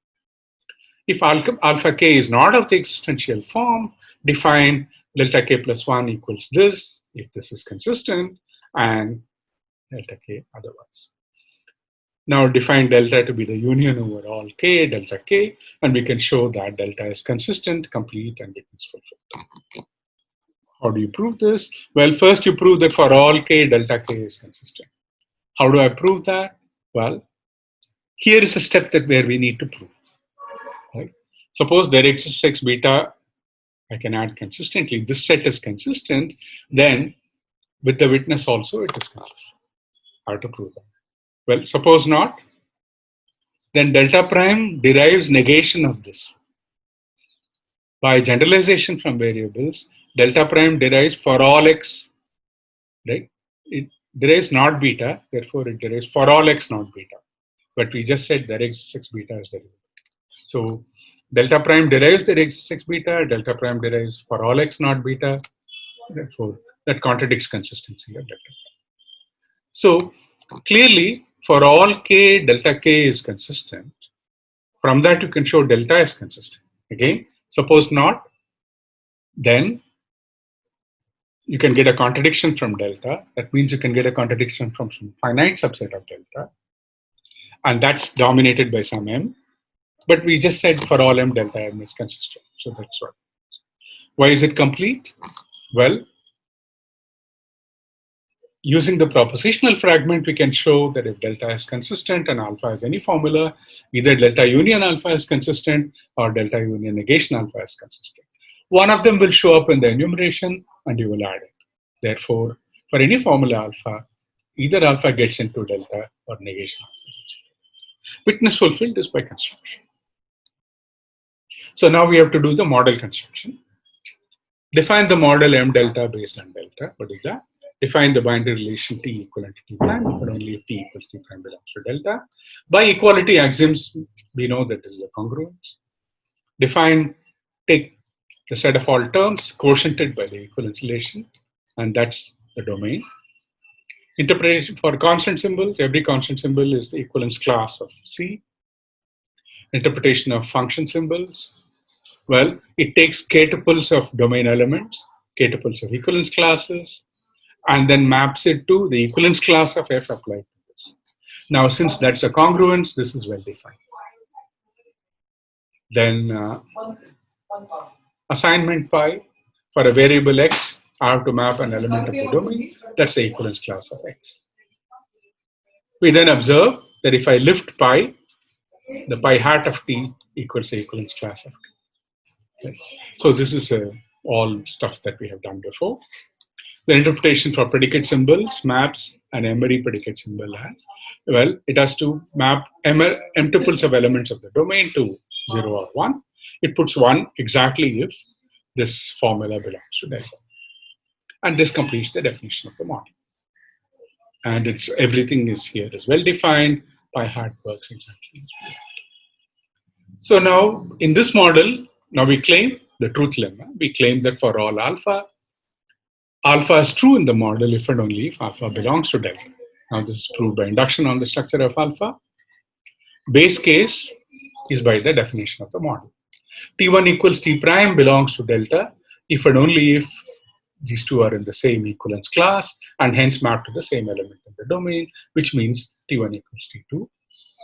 If alpha k is not of the existential form, define delta k plus 1 equals this, if this is consistent, and delta k otherwise. Now define delta to be the union over all k, delta k, and we can show that delta is consistent, complete, and witness fulfilled. How do you prove this? Well, first you prove that for all k, delta k is consistent. How do I prove that? Well, here is a step where we need to prove. Right? Suppose there exists x beta, I can add consistently. This set is consistent, then with the witness also it is consistent. How to prove that? Well, suppose not, then delta prime derives negation of this. By generalization from variables, delta prime derives for all x, right? It derives not beta, therefore it derives for all x not beta. But we just said there exists x beta is derivable. So delta prime derives there exists x beta, delta prime derives for all x not beta, therefore that contradicts consistency of delta prime. So clearly, for all k, delta k is consistent. From that, you can show delta is consistent. Again, suppose not, then you can get a contradiction from delta. That means you can get a contradiction from some finite subset of delta. And that's dominated by some m. But we just said for all m, delta m is consistent. So that's what. Why is it complete? Well, using the propositional fragment, we can show that if delta is consistent and alpha has any formula, either delta union alpha is consistent or delta union negation alpha is consistent. One of them will show up in the enumeration and you will add it. Therefore, for any formula alpha, either alpha gets into delta or negation alpha. Witness fulfilled is by construction. So now we have to do the model construction. Define the model m delta based on delta. What is that? Define the boundary relation T equivalent to T prime, but only if T equals T prime belongs to delta. By equality axioms, we know that this is a congruence. Take the set of all terms quotiented by the equivalence relation, and that's the domain. Interpretation for constant symbols, every constant symbol is the equivalence class of C. Interpretation of function symbols, well, it takes k tuples of domain elements, k tuples of equivalence classes, and then maps it to the equivalence class of f applied to this. Now, since that's a congruence, this is well defined. Then assignment pi for a variable x, I have to map an element of the domain. That's the equivalence class of x. We then observe that if I lift pi, the pi hat of t equals the equivalence class of t. Right? So this is all stuff that we have done before. The interpretation for predicate symbols maps an emery predicate symbol as, well, it has to map m tuples of elements of the domain to 0 or 1. It puts 1 exactly if this formula belongs to delta. And this completes the definition of the model. And it's everything is here is well defined. Pi hat works exactly as well. So now in this model, now we claim the truth lemma. We claim that for all alpha is true in the model if and only if alpha belongs to delta. Now this is proved by induction on the structure of alpha. Base case is by the definition of the model. T1 equals T prime belongs to delta if and only if these two are in the same equivalence class and hence map to the same element in the domain, which means T1 equals T2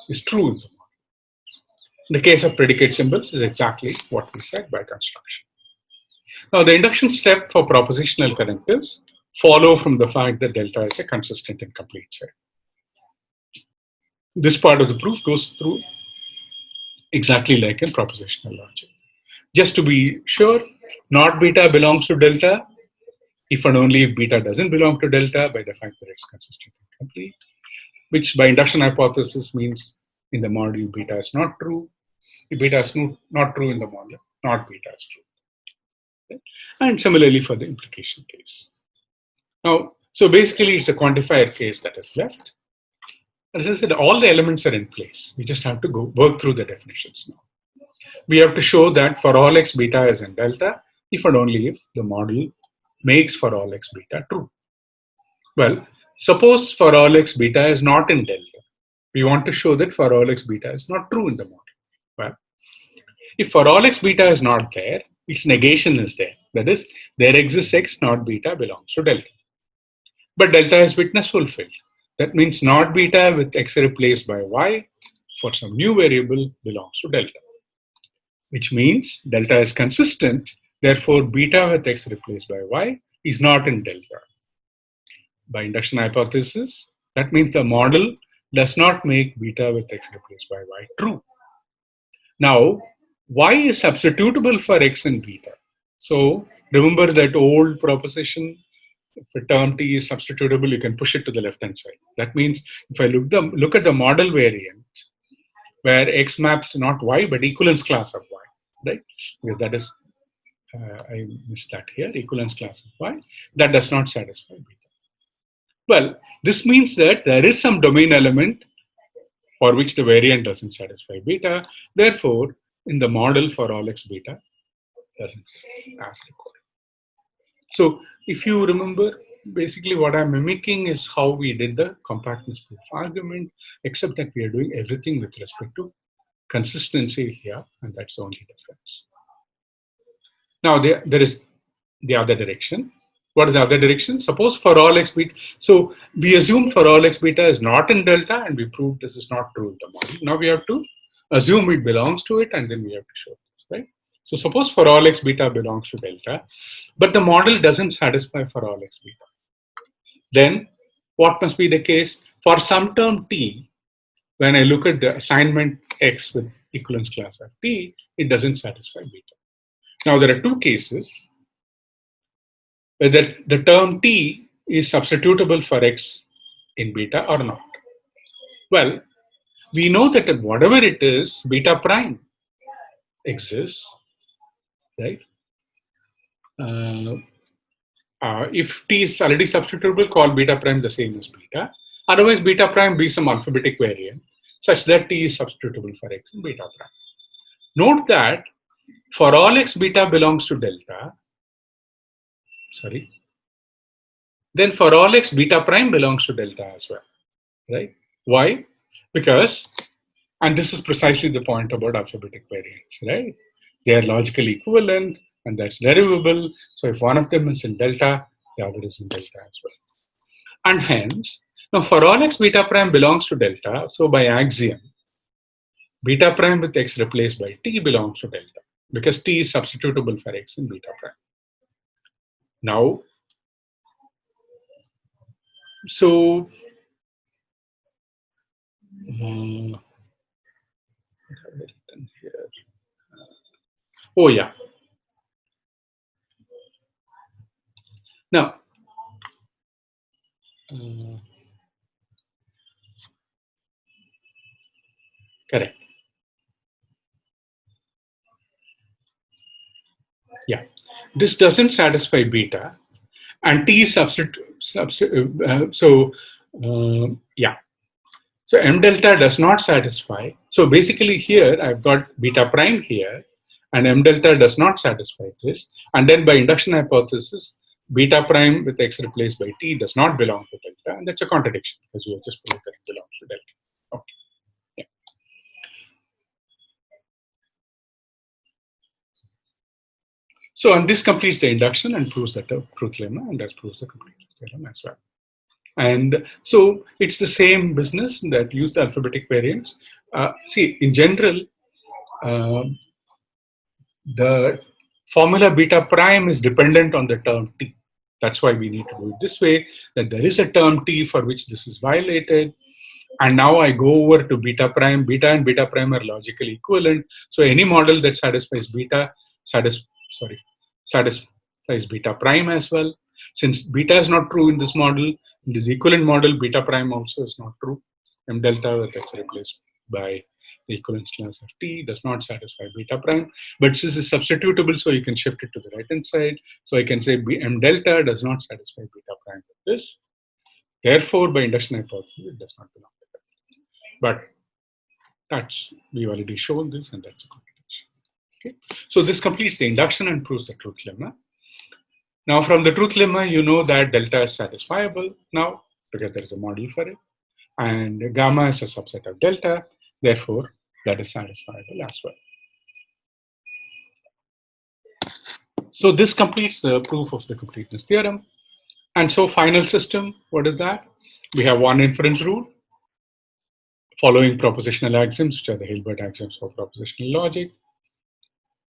is true in the model. In the case of predicate symbols is exactly what we said by construction. Now the induction step for propositional connectives follow from the fact that delta is a consistent and complete set. This part of the proof goes through exactly like in propositional logic. Just to be sure, not beta belongs to delta if and only if beta doesn't belong to delta by the fact that it's consistent and complete, which by induction hypothesis means in the model beta is not true. If beta is not true in the model, not beta is true. Okay? And similarly for the implication case. Now, so basically it's a quantifier case that is left. As I said, all the elements are in place. We just have to go work through the definitions now. We have to show that for all x beta is in delta if and only if the model makes for all x beta true. Well, suppose for all x beta is not in delta. We want to show that for all x beta is not true in the model. Well, if for all x beta is not there, its negation is there. That is, there exists x not beta belongs to delta. But delta is witness fulfilled. That means not beta with x replaced by y for some new variable belongs to delta. Which means delta is consistent, therefore beta with x replaced by y is not in delta. By induction hypothesis, that means the model does not make beta with x replaced by y true. Now, y is substitutable for x and beta. So remember that old proposition, if a term t is substitutable, you can push it to the left-hand side. That means if I look at the model variant, where x maps to not y, but equivalence class of y, right? Because that is, I missed that here, equivalence class of y, that does not satisfy beta. Well, this means that there is some domain element for which the variant doesn't satisfy beta. Therefore, in the model for all x beta, doesn't as required. So if you remember, basically what I'm mimicking is how we did the compactness proof argument, except that we are doing everything with respect to consistency here, and that's the only difference. Now there is the other direction. What is the other direction? Suppose for all x beta, so we assume for all x beta is not in delta, and we proved this is not true in the model. Now we have to assume it belongs to it, and then we have to show this, right? So suppose for all x beta belongs to delta, but the model doesn't satisfy for all x beta. Then what must be the case? For some term t, when I look at the assignment x with equivalence class of t, it doesn't satisfy beta. Now there are two cases whether the term t is substitutable for x in beta or not. Well, we know that whatever it is, beta prime exists, right? If t is already substitutable, call beta prime the same as beta. Otherwise, beta prime be some alphabetic variant such that t is substitutable for x in beta prime. Note that for all x beta belongs to delta, then for all x beta prime belongs to delta as well, right? Why? Because, and this is precisely the point about alphabetic variants, right? They are logically equivalent and that's derivable. So if one of them is in delta, The other is in delta as well. And hence, now for all x, beta prime belongs to delta. So by axiom, beta prime with x replaced by t belongs to delta because t is substitutable for x in beta prime. Now, so what have I written here? Oh yeah. Now, correct. Yeah, this doesn't satisfy beta, and t is yeah. So m delta does not satisfy. So basically here I've got beta prime here, and m delta does not satisfy this. And then by induction hypothesis, beta prime with x replaced by t does not belong to delta, and that's a contradiction because we have just proved that it belongs to delta. Okay. Yeah. So and this completes the induction and proves the truth lemma, and that proves the completeness theorem as well. And so it's the same business that use the alphabetic variants. See, in general, the formula beta prime is dependent on the term t. That's why we need to do it this way, that there is a term t for which this is violated. And now I go over to beta prime. Beta and beta prime are logically equivalent. So any model that satisfies beta satisfies beta prime as well. Since beta is not true in this model, in this equivalent model, beta prime also is not true. M delta with x replaced by the equivalence class of t does not satisfy beta prime. But this is substitutable, so you can shift it to the right hand side. So I can say M delta does not satisfy beta prime with this. Therefore, by induction hypothesis, it does not belong to that. But that's, we've already shown this, and that's a contradiction. Okay. So this completes the induction and proves the truth lemma. Now, from the truth lemma, you know that delta is satisfiable now because there is a model for it, and gamma is a subset of delta. Therefore, that is satisfiable as well. So this completes the proof of the completeness theorem. And so final system, what is that? We have one inference rule following propositional axioms, which are the Hilbert axioms for propositional logic.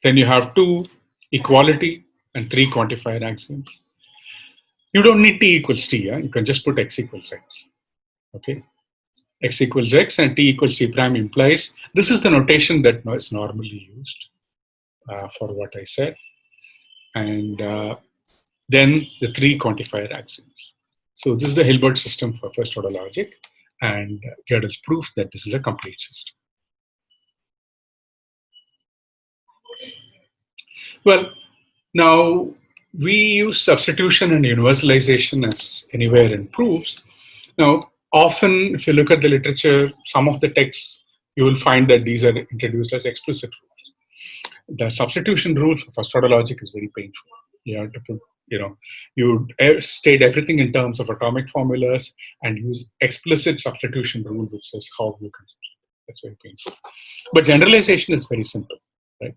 Then you have two equality and three quantifier axioms. You don't need t equals t. You can just put x equals x. Okay. X equals x and t equals t prime implies, this is the notation that is normally used for what I said. And then the three quantifier axioms. So this is the Hilbert system for first order logic, and Godel's proof that this is a complete system. Well, now we use substitution and universalization as anywhere in proofs. Now, often if you look at the literature, some of the texts, you will find that these are introduced as explicit rules. The substitution rule for first order logic is very painful. You have to put, you state everything in terms of atomic formulas and use explicit substitution rule, which says how you can substitute. That's very painful. But generalization is very simple, right?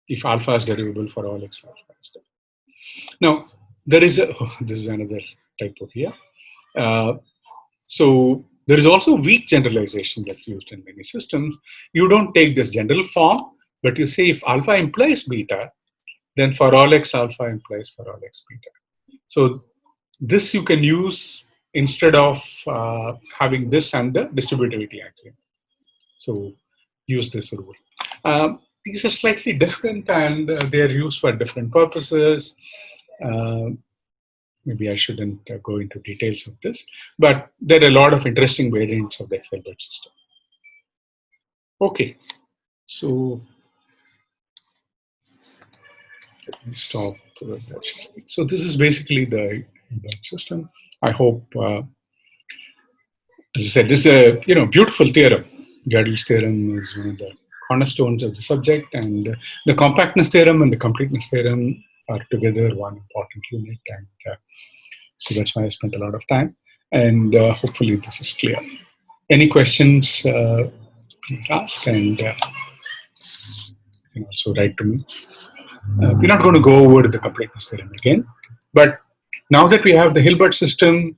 If alpha is derivable for all x alpha is derivable. Now, there is this is another typo here. So there is also weak generalization that's used in many systems. You don't take this general form, but you say if alpha implies beta, then for all x alpha implies for all x beta. So this you can use instead of having this and the distributivity axiom. So use this rule. These are slightly different, and they are used for different purposes. Maybe I shouldn't go into details of this, but there are a lot of interesting variants of the Hilbert system. Okay, so let me stop. So this is basically the Hilbert system. I hope, as I said, this is a beautiful theorem. Godel's theorem is one of the cornerstones of the subject, and the compactness theorem and the completeness theorem are together one important unit, and so that's why I spent a lot of time, and hopefully this is clear. Any questions, please ask, and you can also write to me. We're not going to go over the completeness theorem again, but Now that we have the Hilbert system,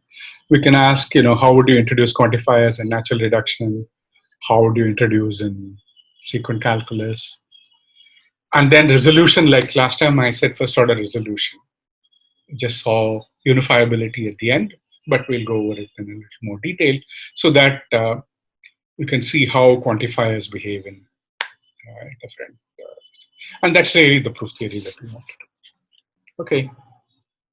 we can ask, how would you introduce quantifiers in natural reduction? How would you introduce in sequent calculus? And then resolution, like last time I said, first order resolution. Just saw unifiability at the end, but we'll go over it in a little more detail so that you can see how quantifiers behave in different. And that's really the proof theory that we want to do. Okay.